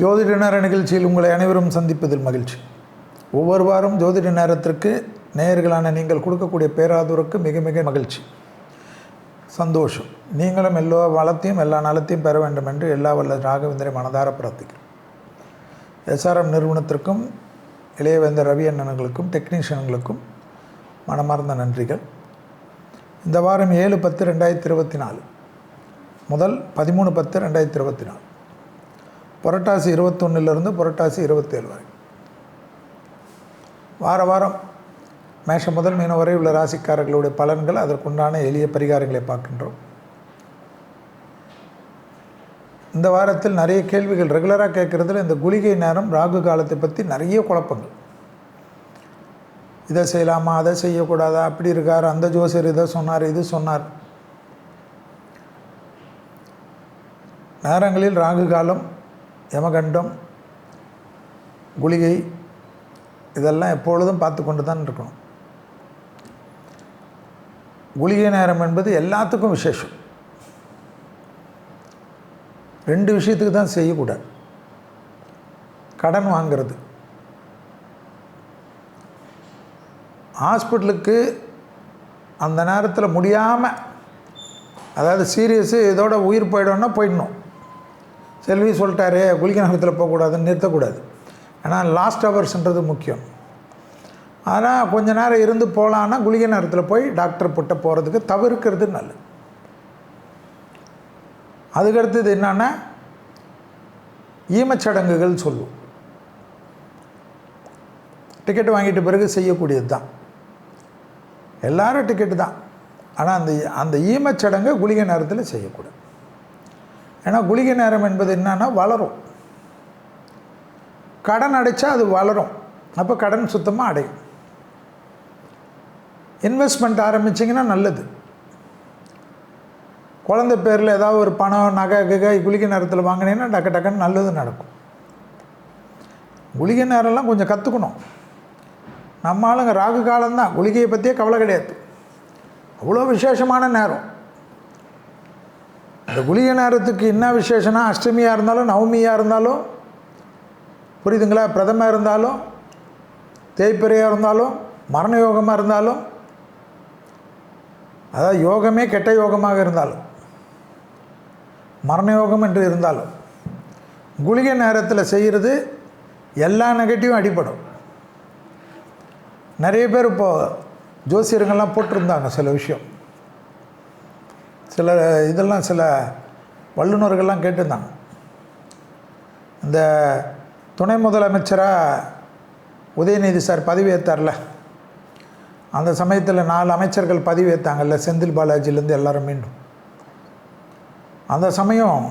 ஜோதிட நேர நிகழ்ச்சியில் உங்களை அனைவரும் சந்திப்பதில் மகிழ்ச்சி. ஒவ்வொரு வாரம் ஜோதிட நேரத்திற்கு நேயர்களான நீங்கள் கொடுக்கக்கூடிய பேராதூருக்கு மிக மிக மகிழ்ச்சி, சந்தோஷம். நீங்களும் எல்லா வளத்தையும் எல்லா நலத்தையும் பெற வேண்டும் என்று எல்லா வல்ல ராகவேந்திரை மனதார பிரார்த்திக்கிறேன். SRM நிறுவனத்திற்கும் இளையவேந்தர் ரவி அண்ணன்களுக்கும் டெக்னீஷியன்களுக்கும் மனமார்ந்த நன்றிகள். இந்த வாரம் 7/10/2024 முதல் 13/10/2024, புரட்டாசி 21 புரட்டாசி 27 வரை வாரம் மேஷம் முதல் மீனம் வரை உள்ள ராசிக்காரர்களுடைய பலன்கள், அதற்குண்டான எளிய பரிகாரங்களை பார்க்கின்றோம். இந்த வாரத்தில் நிறைய கேள்விகள் ரெகுலராக கேட்குறதுல இந்த குளிகை நேரம் ராகு காலத்தை பற்றி நிறைய குழப்பங்கள். இதை செய்யலாமா, அதை செய்யக்கூடாதா, அப்படி இருக்கார், அந்த ஜோசியர் இதை சொன்னார், இது சொன்னார். நேரங்களில் ராகு காலம், யமகண்டம், குளிகை இதெல்லாம் எப்பொழுதும் பார்த்து கொண்டு தான் இருக்கணும். குளிகை நேரம் என்பது எல்லாத்துக்கும் விசேஷம். 2 விஷயத்துக்கு தான் செய்யக்கூடாது. கடன் வாங்கிறது, ஹாஸ்பிட்டலுக்கு அந்த நேரத்தில் முடியாமல், அதாவது சீரியஸு, இதோட உயிர் போயிடணும்னா போயிடணும். செல்வி சொல்லிட்டாரு குளிகை நேரத்தில் போகக்கூடாதுன்னு நிறுத்தக்கூடாது. ஏன்னா லாஸ்ட் ஹவர்ஸ்ன்றது முக்கியம். ஆனால் கொஞ்ச நேரம் இருந்து போகலான்னா குளிகை நேரத்தில் போய் டாக்டர் புட்ட போகிறதுக்கு தவிர்க்கிறது நல்லது. அதுக்கடுத்தது என்னன்னா ஈமச்சடங்குகள் சொல்லுவோம். டிக்கெட் வாங்கிட்ட பிறகு செய்யக்கூடியது தான், எல்லாரும் டிக்கெட்டு தான். ஆனால் அந்த ஈமச்சடங்கை குளிகை நேரத்தில் செய்யக்கூடாது. ஏன்னா குளிகை நேரம் என்பது என்னன்னா வளரும். கடன் அடைச்சா அது வளரும், அப்போ கடன் சுத்தமாக அடையும். இன்வெஸ்ட்மெண்ட் ஆரம்பிச்சிங்கன்னா நல்லது. குழந்தை பேரில் ஏதாவது ஒரு பணம், நகை குளிகை நேரத்தில் வாங்கினீங்கன்னா டக்குன்னு நல்லது நடக்கும். குளிகை நேரம்லாம் கொஞ்சம் கற்றுக்கணும். நம்ம ஆளுங்க ராகு காலம்தான், குளிகையை பற்றியே கவலை கிடையாது. அவ்வளோ விசேஷமான நேரம். அந்த குளிகை நேரத்துக்கு என்ன விசேஷம்னா, அஷ்டமியாக இருந்தாலும் நவமியாக இருந்தாலும், புரியுதுங்களா, பிரதமாக இருந்தாலும், தேய்பிரையாக இருந்தாலும், மரண யோகமாக இருந்தாலும், அதாவது யோகமே கெட்ட யோகமாக இருந்தாலும், மரண யோகம் என்று இருந்தாலும், குளிகை நேரத்தில் செய்கிறது எல்லா நெகட்டிவும் அடிப்படும். நிறைய பேர் இப்போது ஜோசியர்கள்லாம் போட்டிருந்தாங்க சில விஷயம், சில இதெல்லாம் சில வல்லுநர்கள்லாம் கேட்டிருந்தாங்க. இந்த துணை முதலமைச்சராக உதயநிதி சார் பதவி ஏற்றார்ல, அந்த சமயத்தில் 4 அமைச்சர்கள் பதவி ஏற்றாங்கல்ல, செந்தில் பாலாஜிலேருந்து எல்லாரும் மீண்டும். அந்த சமயம்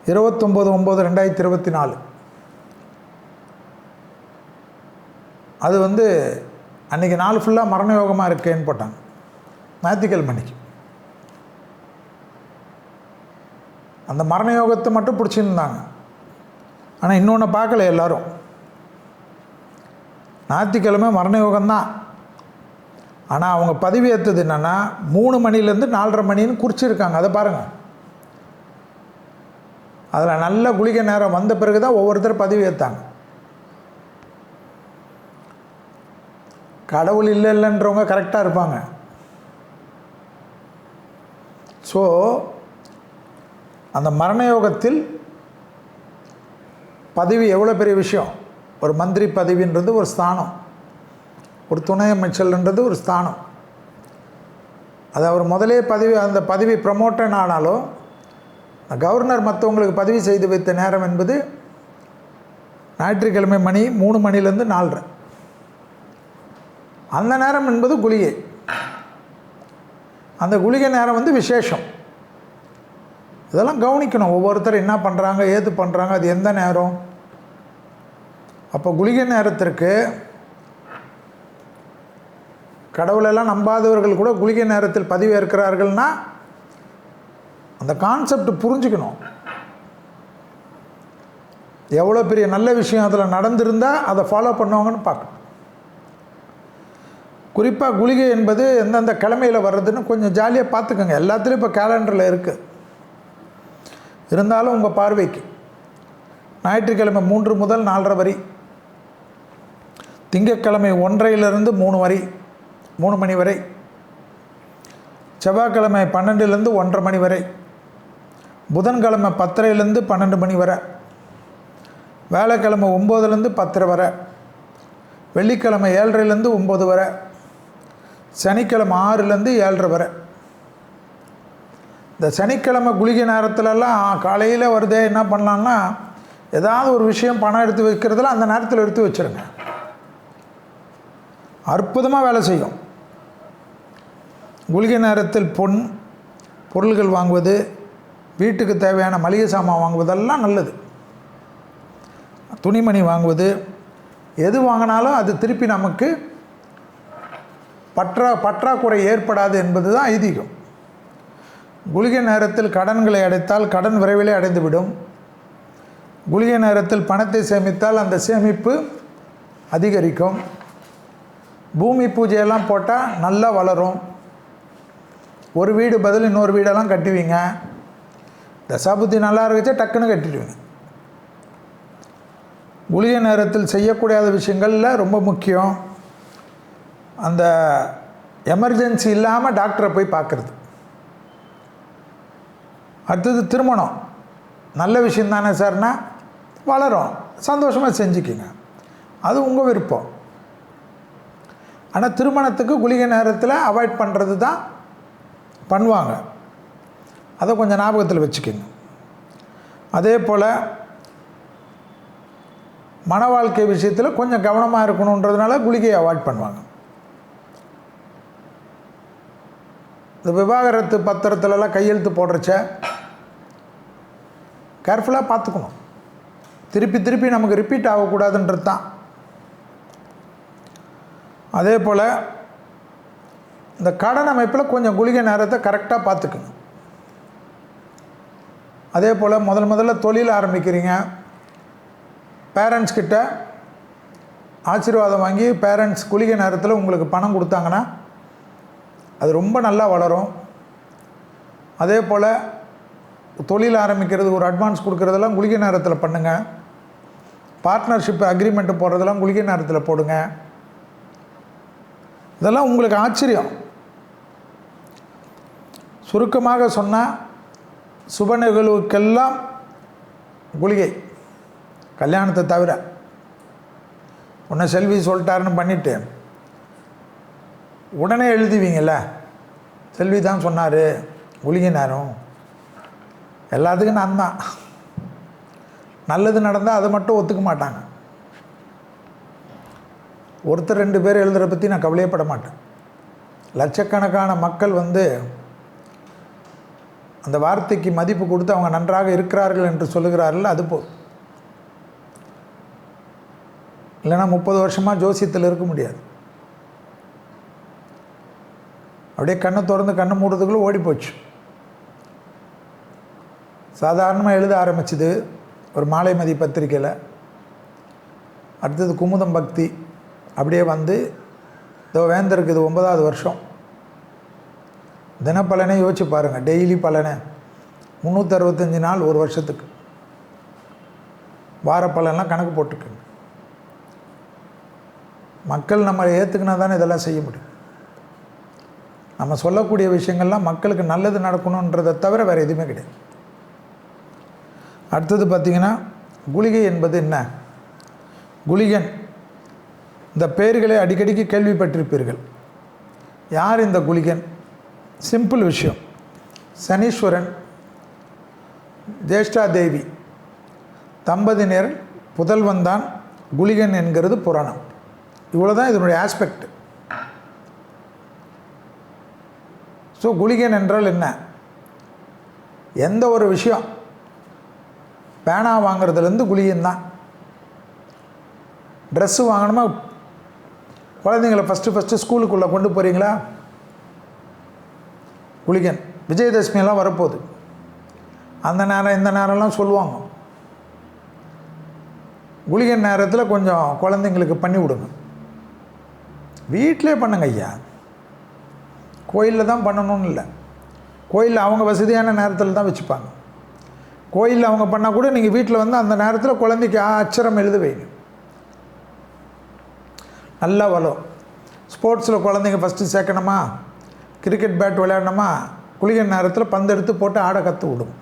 29/9/2024 அது அன்றைக்கி நாள் ஃபுல்லாக மரண யோகமாக இருக்கேன்னு போட்டாங்க, ஞாயிற்றுக்கிழமைக்கு. அந்த மரண யோகத்தை மட்டும் பிடிச்சிருந்தாங்க. ஆனால் இன்னொன்று பார்க்கல எல்லோரும். ஞாயிற்றுக்கிழமை மரண யோகம்தான். ஆனால் அவங்க பதவி ஏற்றது என்னென்னா 3 மணிலேருந்து 4:30 மணின்னு குறிச்சிருக்காங்க. அதை பாருங்கள். அதில் நல்ல குளிகை நேரம் வந்த பிறகு தான் ஒவ்வொருத்தரும் பதவி ஏற்றாங்க. கடவுள் இல்லைன்றவங்க கரெக்டாக இருப்பாங்க. ஸோ அந்த மரண யோகத்தில் பதவி எவ்வளோ பெரிய விஷயம். ஒரு மந்திரி பதவின்றது ஒரு ஸ்தானம், ஒரு துணை அமைச்சர்ன்றது ஒரு ஸ்தானம். அது அவர் முதலே அந்த பதவி ப்ரமோட்டன் ஆனாலும், கவர்னர் மற்றவங்களுக்கு பதவி செய்து வைத்த நேரம் என்பது ஞாயிற்றுக்கிழமை மணி 3 மணிலேருந்து 4:30. அந்த நேரம் என்பது குளிகை. அந்த குளிகை நேரம் விசேஷம். இதெல்லாம் கவனிக்கணும். ஒவ்வொருத்தர் என்ன பண்ணுறாங்க, ஏது பண்ணுறாங்க, அது எந்த நேரம். அப்போ குளிகை நேரத்திற்கு கடவுளெல்லாம் நம்பாதவர்கள் கூட குளிகை நேரத்தில் பதவி ஏற்கிறார்கள்னா அந்த கான்செப்ட் புரிஞ்சுக்கணும். எவ்வளோ பெரிய நல்ல விஷயம் அதில் நடந்திருந்தால் அதை ஃபாலோ பண்ணுவாங்கன்னு பார்க்கணும். குறிப்பாக குளிகை என்பது எந்தெந்த கிழமையில் வர்றதுன்னு கொஞ்சம் ஜாலியாக பார்த்துக்கோங்க. எல்லாத்துலேயும் இப்போ கேலண்டரில் இருக்குது. இருந்தாலும் உங்கள் பார்வைக்கு ஞாயிற்றுக்கிழமை 3 முதல் 4:30 வரை, திங்கட்கிழமை 1:30லிருந்து 3 மணி வரை, செவ்வாய்க்கிழமை 12லிருந்து 1:30 மணி வரை, புதன்கிழமை 10:30லிருந்து 12 மணி வரை, வேலைக்கிழமை 9லிருந்து 10:30 வரை, வெள்ளிக்கிழமை 7:30லிருந்து 9 வரை, சனிக்கிழமை 6லிருந்து 7:30 வரை. இந்த சனிக்கிழமை குளிகை நேரத்துலலாம் காலையில் வருதே, என்ன பண்ணலான்னா, ஏதாவது ஒரு விஷயம் பணம் எடுத்து வைக்கிறதுல அந்த நேரத்தில் எடுத்து வச்சுருங்க. அற்புதமாக வேலை செய்யும். குளிகை நேரத்தில் பொருள்கள் வாங்குவது, வீட்டுக்கு தேவையான மளிகை சாமான் வாங்குவதெல்லாம் நல்லது. துணிமணி வாங்குவது, எது வாங்கினாலும் அது திருப்பி நமக்கு பற்றாக்குறை ஏற்படாது என்பது தான் ஐதீகம். குளிகை நேரத்தில் கடன்களை அடைத்தால் கடன் விரைவிலே அடைந்துவிடும். குளிகை நேரத்தில் பணத்தை சேமித்தால் அந்த சேமிப்பு அதிகரிக்கும். பூமி பூஜையெல்லாம் போட்டால் நல்லா வளரும். ஒரு வீடு பதில் இன்னொரு வீடெல்லாம் கட்டுவீங்க. தசாபுத்தி நல்லா இருந்துச்சா டக்குன்னு கட்டிடுவீங்க. குளிகை நேரத்தில் செய்யக்கூடாத விஷயங்களில் ரொம்ப முக்கியம் அந்த எமர்ஜென்சி இல்லாமல் டாக்டரை போய் பார்க்குறது. அடுத்தது திருமணம். நல்ல விஷயம் தானே சார்னா, வளரும், சந்தோஷமாக செஞ்சுக்கிங்க, அது உங்கள் விருப்பம். ஆனால் திருமணத்துக்கு குளிகை நேரத்தில் அவாய்ட் பண்ணுறது தான் பண்ணுவாங்க. அதை கொஞ்சம் ஞாபகத்தில் வச்சுக்கோங்க. அதே போல் மன வாழ்க்கை விஷயத்தில் கொஞ்சம் கவனமாக இருக்கணுன்றதுனால குளிகையை அவாய்ட் பண்ணுவாங்க. இந்த விவாகரத்து பத்திரத்துலலாம் கையெழுத்து போடுறச்ச கேர்ஃபுல்லாக பார்த்துக்கணும். திருப்பி நமக்கு ரிப்பீட் ஆகக்கூடாதுன்றது தான். அதே போல் இந்த கடன் அமைப்பில் கொஞ்சம் குளிகை நேரத்தை கரெக்டாக பார்த்துக்கணும். அதே போல் முதல்ல தொழில் ஆரம்பிக்கிறீங்க, பேரண்ட்ஸ் கிட்ட ஆசீர்வாதம் வாங்கி பேரண்ட்ஸ் குளிகை நேரத்தில் உங்களுக்கு பணம் கொடுத்தாங்கன்னா அது ரொம்ப நல்லா வளரும். அதே போல் தொழில் ஆரம்பிக்கிறது, ஒரு அட்வான்ஸ் கொடுக்குறதெல்லாம் குளிகை நேரத்தில் பண்ணுங்கள். பார்ட்னர்ஷிப் அக்ரிமெண்ட்டு போடுறதெல்லாம் குளிகை நேரத்தில் போடுங்க. இதெல்லாம் உங்களுக்கு ஆச்சரியம். சுருக்கமாக சொன்னால் சுப நிகழ்வுக்கெல்லாம் குளிகை, கல்யாணத்தை தவிர. உன்னை செல்வி சொல்லிட்டாருன்னு பண்ணிவிட்டு உடனே எழுதுவீங்கள்ல, செல்வி தான் சொன்னார் குளிகை நேரம், எல்லாத்துக்கும் நான் தான். நல்லது நடந்தால் அதை மட்டும் ஒத்துக்க மாட்டாங்க. ஒருத்தர் 2 பேர் எழுதுகிற பற்றி நான் கவலையப்பட மாட்டேன். லட்சக்கணக்கான மக்கள் அந்த வார்த்தைக்கு மதிப்பு கொடுத்து அவங்க நன்றாக இருக்கிறார்கள் என்று சொல்லுகிறார்கள், அது போதும். இல்லைன்னா 30 வருஷமாக ஜோசியத்தில் இருக்க முடியாது. அப்படியே கண்ணை திறந்து கண்ணை மூடுறதுக்குள்ளே ஓடி போச்சு. சாதாரணமாக எழுத ஆரம்பிச்சுது ஒரு மாலைமதி பத்திரிக்கையில். அடுத்தது குமுதம் பக்தி, அப்படியே இதோ வேந்தருக்கு இது 9வது வருஷம். தினப்பலனே யோசிச்சு பாருங்கள், டெய்லி பலனை 365 நாள் ஒரு வருஷத்துக்கு, வார பலன்லாம் கணக்கு போட்டுக்குங்க. மக்கள் நம்மளை ஏற்றுக்கினா தானே இதெல்லாம் செய்ய முடியும். நம்ம சொல்லக்கூடிய விஷயங்கள்லாம் மக்களுக்கு நல்லது நடக்கணுன்றதை தவிர வேறு எதுவுமே கிடையாது. அடுத்தது பார்த்திங்கன்னா, குளிகை என்பது என்ன? குளிகன், இந்த பெயர்களை அடிக்கடிக்கு கேள்விப்பட்டிருப்பீர்கள். யார் இந்த குளிகன்? சிம்பிள் விஷயம். சனீஸ்வரன், ஜேஷ்டா தேவி தம்பதியினர் புதல்வன் தான் குளிகன் என்கிறது புராணம். இவ்வளோ தான் இதனுடைய ஆஸ்பெக்ட். ஸோ குளிகன் என்றால் என்ன? எந்த ஒரு விஷயம், பேனா வாங்குறதுலேருந்து குளிகன் தான். ட்ரெஸ்ஸு வாங்கணுமா, குழந்தைங்களை ஃபஸ்ட்டு ஸ்கூலுக்குள்ளே கொண்டு போகிறீங்களா, குளிகன். விஜயதசமியெல்லாம் வரப்போகுது, அந்த நேரம் இந்த நேரம்லாம் சொல்லுவாங்க. குளிகன் நேரத்தில் கொஞ்சம் குழந்தைங்களுக்கு பண்ணி விடுங்க. வீட்டிலே பண்ணுங்க ஐயா, கோயிலில் தான் பண்ணணும்னு இல்லை. கோயிலில் அவங்க வசதியான நேரத்தில் தான் வச்சுப்பாங்க. கோயிலில் அவங்க பண்ணால் கூட நீங்கள் வீட்டில் வந்து அந்த நேரத்தில் குழந்தைக்கு அச்சரம் எழுத வைங்க, நல்லா வரும். ஸ்போர்ட்ஸில் குழந்தைங்க ஃபஸ்ட்டு சேர்க்கணுமா, கிரிக்கெட் பேட் விளையாடணுமா, குளிகை நேரத்தில் பந்து எடுத்து போட்டு ஆட கற்று விடும்.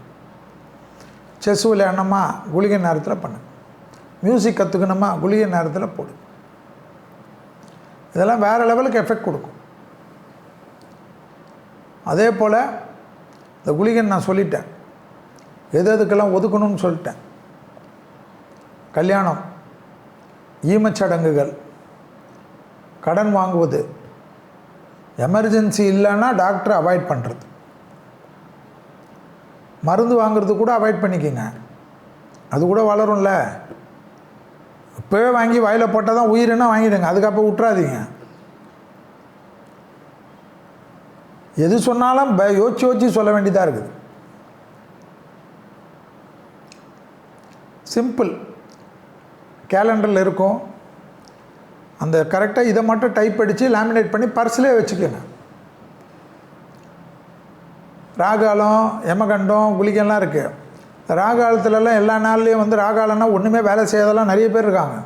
செஸ் விளையாடணுமா, குளிகை நேரத்தில் பண்ணு. மியூசிக் கற்றுக்கணுமா, குளிகை நேரத்தில் போடு. இதெல்லாம் வேறு லெவலுக்கு எஃபெக்ட் கொடுக்கும். அதே போல் இந்த குளிகன் நான் சொல்லிட்டேன், எதுக்கெல்லாம் ஒதுக்கணும்னு சொல்லிட்டேன். கல்யாணம், ஈமச்சடங்குகள், கடன் வாங்குவது, எமர்ஜென்சி இல்லைன்னா டாக்டரை அவாய்ட் பண்ணுறது, மருந்து வாங்குறது கூட அவாய்ட் பண்ணிக்கோங்க, அது கூட வளரும்ல. இப்போவே வாங்கி வாயில் போட்டால் தான் உயிரினா வாங்கிடுங்க, அதுக்கப்புறம் விட்டுறாதீங்க. எது சொன்னாலும் யோசிச்சு சொல்ல வேண்டியதாக இருக்குது. சிம்பிள், கேலண்டரில் இருக்கும், அந்த கரெக்டாக இதை மட்டும் டைப் அடித்து லேமினேட் பண்ணி பர்ஸ்லேயே வச்சுக்கோங்க. ராகாலம், யமகண்டம், குளிகெல்லாம் இருக்குது. ராகாலத்துலலாம் எல்லா நாள்லேயும் வந்து ராகாலம்னா ஒன்றுமே வேலை செய்யாதெல்லாம் நிறைய பேர் இருக்காங்க.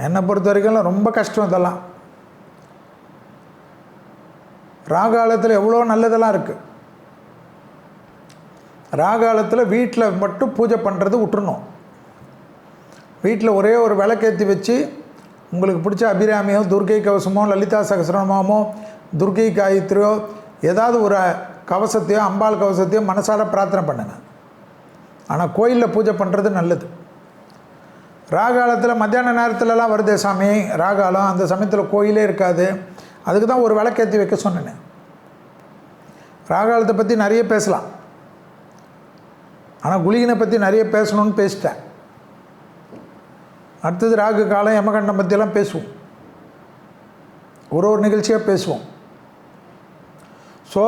என்னை பொறுத்த வரைக்கும் ரொம்ப கஷ்டம் இதெல்லாம். ராகாலத்தில் எவ்வளோ நல்லதெல்லாம் இருக்குது. ராகாலத்தில் வீட்டில் மட்டும் பூஜை பண்ணுறது விட்டுறணும். வீட்டில் ஒரே ஒரு விளக்கேற்றி வச்சு உங்களுக்கு பிடிச்ச அபிராமியோ, துர்கை கவசமோ, லலிதா சகஸ்ரநாமமோ, துர்கை காயத்ரியோ, ஏதாவது ஒரு கவசத்தையோ அம்பாள் கவசத்தையோ மனசார பிரார்த்தனை பண்ணுங்கள். ஆனால் கோயிலில் பூஜை பண்ணுறது நல்லது. ராகாலத்தில் மத்தியான நேரத்துலலாம் வருதே சாமி ராகாலம், அந்த சமயத்தில் கோயிலே இருக்காது. அதுக்கு தான் ஒரு விளக்கேற்றி வைக்க சொன்னேன். ராகாலத்தை பற்றி நிறைய பேசலாம், ஆனால் குளிகனை பற்றி நிறைய பேசணும்னு பேசிட்டேன். அடுத்தது ராகு காலம், யமகண்டம் பற்றியெல்லாம் பேசுவோம், ஒரு நிகழ்ச்சியாக பேசுவோம். ஸோ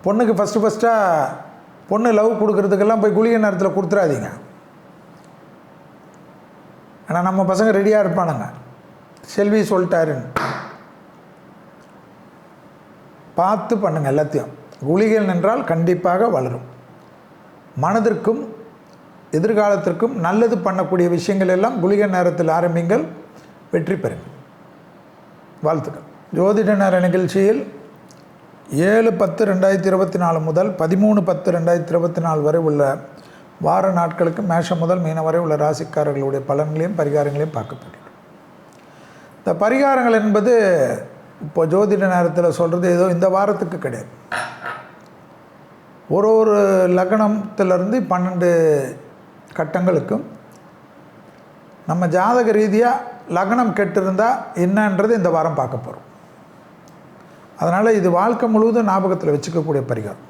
பொண்ணுக்கு ஃபஸ்ட்டாக பொண்ணு லவ் கொடுக்குறதுக்கெல்லாம் போய் குளிகை நேரத்தில் கொடுத்துடாதீங்க. ஆனால் நம்ம பசங்க ரெடியாக இருப்பானுங்க, செல்வி சொல்லிட்டாருன்னு. பார்த்து பண்ணுங்கள் எல்லாத்தையும். குளிகை நின்றால் கண்டிப்பாக வளரும். மனதிற்கும் எதிர்காலத்திற்கும் நல்லது பண்ணக்கூடிய விஷயங்கள் எல்லாம் குளிகை நேரத்தில் ஆரம்பிங்கள், வெற்றி பெறுங்கள். வாழ்த்துக்கள். ஜோதிட நேர நிகழ்ச்சியில் 7/10/2024 முதல் 13/10/2024 வரை உள்ள வார நாட்களுக்கு மேஷம் முதல் மீனம் வரை உள்ள ராசிக்காரர்களுடைய பலன்களையும் பரிகாரங்களையும் பார்க்கப்பட்டது. இந்த பரிகாரங்கள் என்பது இப்போ ஜோதிட நேரத்தில் சொல்கிறது ஏதோ இந்த வாரத்துக்கு கிடையாது. ஒரு லக்னத்திலிருந்து 12 கட்டங்களுக்கும் நம்ம ஜாதக ரீதியாக லக்னம் கெட்டிருந்தால் என்னன்றது இந்த வாரம் பார்க்க போகிறோம். அதனால் இது வாழ்க்கை முழுவதும் ஞாபகத்தில் வச்சுக்கக்கூடிய பரிகாரம்.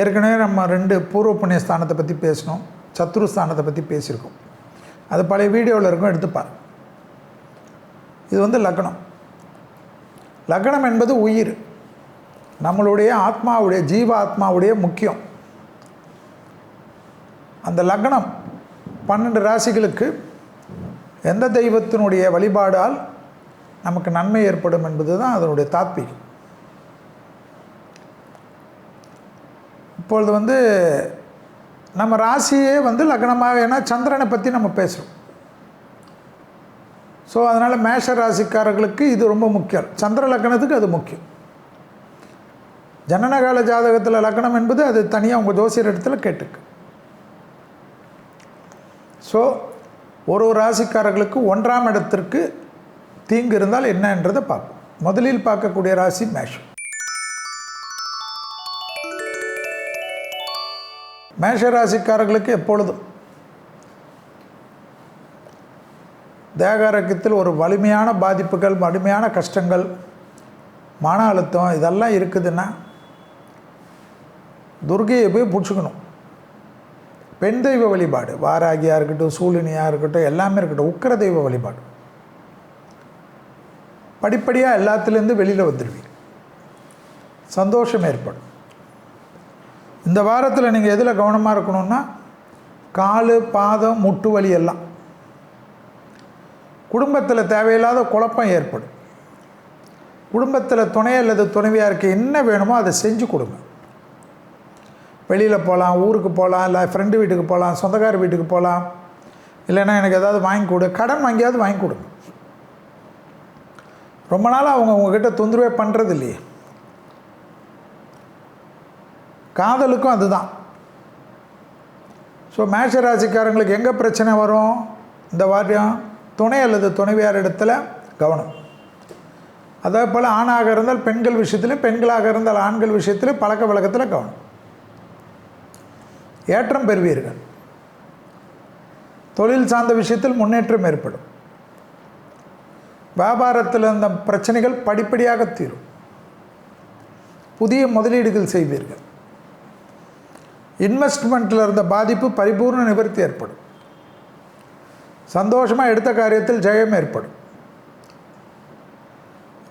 ஏற்கனவே நம்ம 2 பூர்வ புண்ணிய ஸ்தானத்தை பற்றி பேசினோம், சத்ரு ஸ்தானத்தை பற்றி பேசியிருக்கோம். அது பழைய வீடியோவில் இருக்கும், எடுத்துப்பார். இது வந்து லக்னம். லக்னம் என்பது உயிர், நம்மளுடைய ஆத்மாவுடைய, ஜீவ ஆத்மாவுடைய முக்கியம். அந்த லக்னம் 12 ராசிகளுக்கு எந்த தெய்வத்தினுடைய வழிபாடால் நமக்கு நன்மை ஏற்படும் என்பது தான் அதனுடைய தாத்பீகம். இப்பொழுது வந்து நம்ம ராசியே வந்து லக்னமாக, ஏன்னா சந்திரனை பற்றி நம்ம பேசுகிறோம். ஸோ அதனால் மேஷ ராசிக்காரர்களுக்கு இது ரொம்ப முக்கியம். சந்திர லக்னத்துக்கு அது முக்கியம். ஜனனகால ஜாதகத்தில் லக்னம் என்பது அது தனியாக உங்கள் ஜோசியர் இடத்துல கேட்டுக்கு. ஸோ ஒரு ராசிக்காரர்களுக்கு 1ஆம் இடத்திற்கு தீங்கு இருந்தால் என்னன்றதை பார்ப்போம். முதலில் பார்க்கக்கூடிய ராசி மேஷம். மேஷ ராசிக்காரர்களுக்கு எப்பொழுதும் தேகாரோக்கியத்தில் ஒரு வலிமையான பாதிப்புகள், வலிமையான கஷ்டங்கள், மன அழுத்தம் இதெல்லாம் இருக்குதுன்னா துர்கையை போய் பிடிச்சிக்கணும். பெண் தெய்வ வழிபாடு, வாராகியாக இருக்கட்டும், சூலினியாக இருக்கட்டும், எல்லாமே இருக்கட்டும், உக்கிர தெய்வ வழிபாடு. படிப்படியாக எல்லாத்துலேருந்து வெளியில் வந்துடுவீங்க, சந்தோஷம் ஏற்படும். இந்த வாரத்தில் நீங்கள் எதில் கவனமாக இருக்கணும்னா கால், பாதம், முட்டு வலி எல்லாம். குடும்பத்தில் தேவையில்லாத குழப்பம் ஏற்படும். குடும்பத்தில் துணை அல்லது துணைவியாருக்கு என்ன வேணுமோ அதை செஞ்சு கொடுங்க. வெளியில் போகலாம், ஊருக்கு போகலாம், இல்லை ஃப்ரெண்டு வீட்டுக்கு போகலாம், சொந்தக்கார வீட்டுக்கு போகலாம், இல்லைன்னா எனக்கு ஏதாவது வாங்கி கொடு, கடன் வாங்கியாவது வாங்கி கொடுங்க. ரொம்ப நாளாக அவங்க உங்ககிட்ட தொந்தரவே பண்ணுறது இல்லையே. காதலுக்கும் அதுதான். ஸோ மேஷ ராசிக்காரங்களுக்கு எங்கே பிரச்சனை வரும் இந்த வாரியம்? துணை அல்லது துணைவியார் இடத்துல கவனம். அதே போல் ஆணாக இருந்தால் பெண்கள் விஷயத்தில், பெண்களாக இருந்தால் ஆண்கள் விஷயத்தில் பழக்க வழக்கத்தில் கவனம். ஏற்றம் பெறுவீர்கள். தொழில் சார்ந்த விஷயத்தில் முன்னேற்றம் ஏற்படும். வியாபாரத்தில் இருந்த பிரச்சனைகள் படிப்படியாக தீரும். புதிய முதலீடுகள் செய்வீர்கள். இன்வெஸ்ட்மெண்ட்டில் இருந்த பாதிப்பு பரிபூர்ண நிவர்த்தி ஏற்படும். சந்தோஷமாக எடுத்த காரியத்தில் ஜெயம் ஏற்படும்.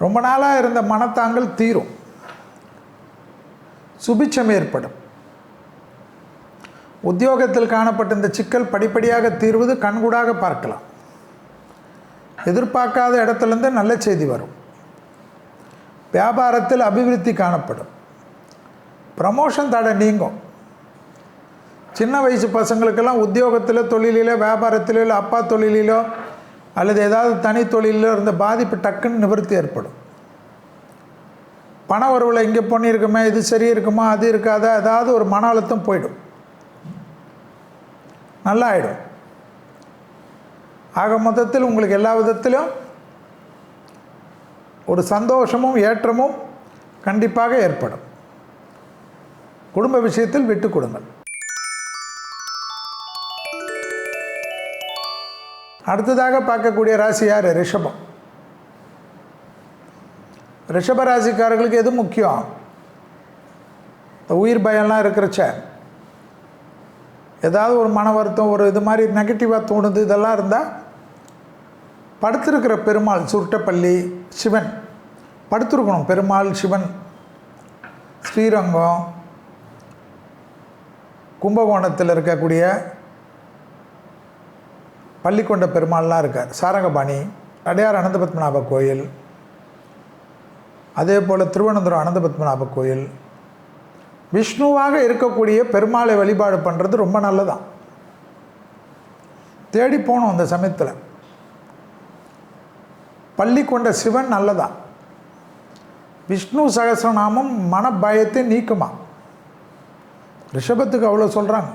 ரொம்ப நாளாக இருந்த மனத்தாங்கள் தீரும். சுபிட்சம் ஏற்படும். உத்தியோகத்தில் காணப்பட்ட இந்த சிக்கல் படிப்படியாக தீர்வது கண்கூடாக பார்க்கலாம். எதிர்பார்க்காத இடத்துலேருந்து நல்ல செய்தி வரும். வியாபாரத்தில் அபிவிருத்தி காணப்படும். ப்ரமோஷன் தடை நீங்கும். சின்ன வயசு பசங்களுக்கெல்லாம் உத்தியோகத்தில், தொழிலிலோ, வியாபாரத்திலோ, இல்லை அப்பா தொழிலிலோ அல்லது ஏதாவது தனி தொழிலிலோ இருந்த பாதிப்பு டக்குன்னு நிவர்த்தி ஏற்படும். பண வரவில் இங்கே பண்ணியிருக்குமே, இது சரி இருக்குமா, அது இருக்காதா, ஏதாவது ஒரு மன அழுத்தம் போயிடும், நல்லா ஆகிடும். ஆக மொத்தத்தில் உங்களுக்கு எல்லா விதத்திலும் ஒரு சந்தோஷமும் ஏற்றமும் கண்டிப்பாக ஏற்படும். குடும்ப விஷயத்தில் விட்டு கொடுங்கள். அடுத்ததாக பார்க்கக்கூடிய ராசி யார்? ரிஷபம். ரிஷப ராசிக்காரர்களுக்கு எது முக்கியம்? இந்த உயிர் பயம்லாம் இருக்கிறச்ச ஏதாவது ஒரு மன வருத்தம், ஒரு இது மாதிரி நெகட்டிவாக தோணுது, இதெல்லாம் இருந்தால் படுத்திருக்கிற பெருமாள், சுருட்டப்பள்ளி சிவன் படுத்திருக்கணும். பெருமாள், சிவன், ஸ்ரீரங்கம், கும்பகோணத்தில் இருக்கக்கூடிய பள்ளிக்கொண்ட பெருமாள்லாம் இருக்கார். சாரங்கபாணி, அடையார் அனந்தபத்மநாப கோயில், அதே போல் திருவனந்தபுரம் அனந்தபத்மநாப கோயில். விஷ்ணுவாக இருக்கக்கூடிய பெருமாளை வழிபாடு பண்ணுறது ரொம்ப நல்லதான். தேடி போகணும் அந்த சமயத்தில். பள்ளிக்கொண்ட சிவன் நல்லதான். விஷ்ணு சகஸ்ரநாமம் மன பயத்தை நீக்குமா. ரிஷபத்துக்கு அவ்வளோ சொல்கிறாங்க.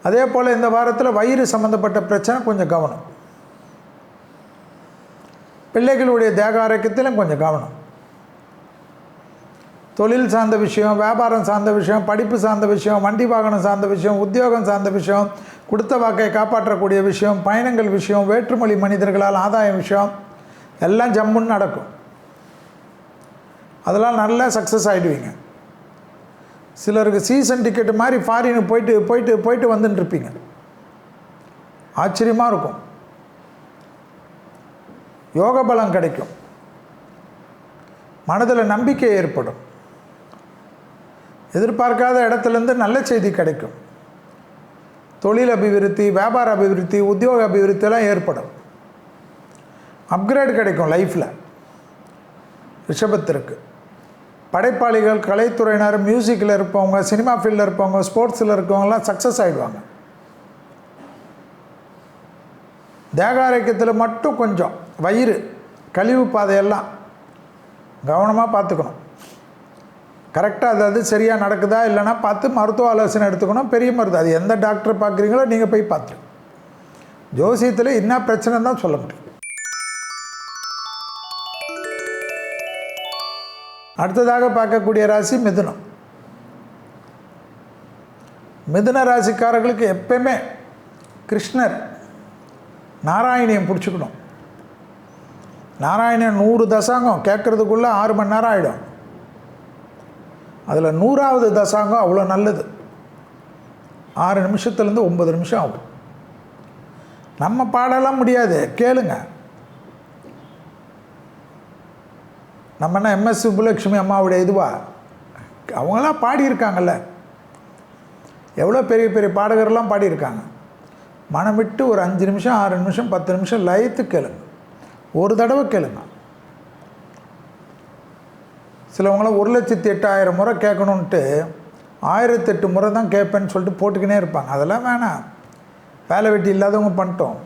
அதே போல் இந்த வாரத்தில் வயிறு சம்மந்தப்பட்ட பிரச்சனை கொஞ்சம் கவனம். பிள்ளைகளுடைய தேக ஆரோக்கியத்திலும் கொஞ்சம் கவனம். தொழில் சார்ந்த விஷயம், வியாபாரம் சார்ந்த விஷயம், படிப்பு சார்ந்த விஷயம், வண்டி வாகனம் சார்ந்த விஷயம், உத்தியோகம் சார்ந்த விஷயம், கொடுத்த வாக்கை காப்பாற்றக்கூடிய விஷயம், பயணங்கள் விஷயம், வேற்றுமொழி மனிதர்களால் ஆதாயம் விஷயம் எல்லாம் ஜம்முன்னு நடக்கும். அதெல்லாம் நல்லா சக்ஸஸ் ஆகிடுவீங்க. சிலருக்கு சீசன் டிக்கெட்டு மாதிரி ஃபாரின் போயிட்டு போயிட்டு போயிட்டு வந்துட்டுருப்பீங்க. ஆச்சரியமாக இருக்கும். யோக பலம் கிடைக்கும். மனதில் நம்பிக்கை ஏற்படும். எதிர்பார்க்காத இடத்துலேருந்து நல்ல செய்தி கிடைக்கும். தொழில் அபிவிருத்தி, வியாபார அபிவிருத்தி, உத்தியோக அபிவிருத்தியெல்லாம் ஏற்படும். அப்கிரேட் கிடைக்கும் லைஃப்பில். ரிஷபத்திற்கு படைப்பாளிகள், கலைத்துறையினர், மியூசிக்கில் இருப்பவங்க, சினிமா ஃபீல்டில் இருப்பவங்க, ஸ்போர்ட்ஸில் இருக்கவங்கலாம் சக்ஸஸ் ஆகிடுவாங்க. தேக ஆரோக்கியத்தில் மட்டும் கொஞ்சம் வயிறு, கழிவு பாதையெல்லாம் கவனமாக பார்த்துக்கணும். கரெக்டாக அதாவது சரியாக நடக்குதா இல்லைன்னா பார்த்து மருத்துவ ஆலோசனை எடுத்துக்கணும். பெரிய மருத்துவம், அது எந்த டாக்டர் பார்க்குறீங்களோ நீங்கள் போய் பார்த்துருங்க. ஜோசியத்தில் என்ன பிரச்சனை தான் சொல்ல முடியும். அடுத்ததாக பார்க்கக்கூடிய ராசி மிதுனம். மிதுன ராசிக்காரர்களுக்கு எப்பயுமே கிருஷ்ணர், நாராயணியம் பிடிச்சிக்கணும். நாராயணன் 100 தசாங்கம் கேட்குறதுக்குள்ளே 6 மணி நேரம் ஆகிடும். அதில் 100வது தசாங்கம் அவ்வளோ நல்லது. 6 நிமிஷத்துலேருந்து 9 நிமிஷம் ஆகும். நம்ம பாடலாம் முடியாது, கேளுங்க. நம்ம என்ன எம்எஸ் சுப்புலட்சுமி அம்மாவுடைய இதுவா? அவங்களாம் பாடியிருக்காங்கல்ல, எவ்வளோ பெரிய பெரிய பாடகர்லாம் பாடியிருக்காங்க. மனம் விட்டு ஒரு 5 நிமிஷம், 6 நிமிஷம், 10 நிமிஷம் லயத்து கேளுங்க. ஒரு தடவை கேளுங்க. சிலவங்களாம் 1,08,000 முறை கேட்கணுன்ட்டு 1008 முறை தான் கேட்பேன்னு சொல்லிட்டு போட்டுக்கினே இருப்பாங்க. அதெல்லாம் வேணாம். வேலை வெட்டி இல்லாதவங்க பண்ணிட்டோம்.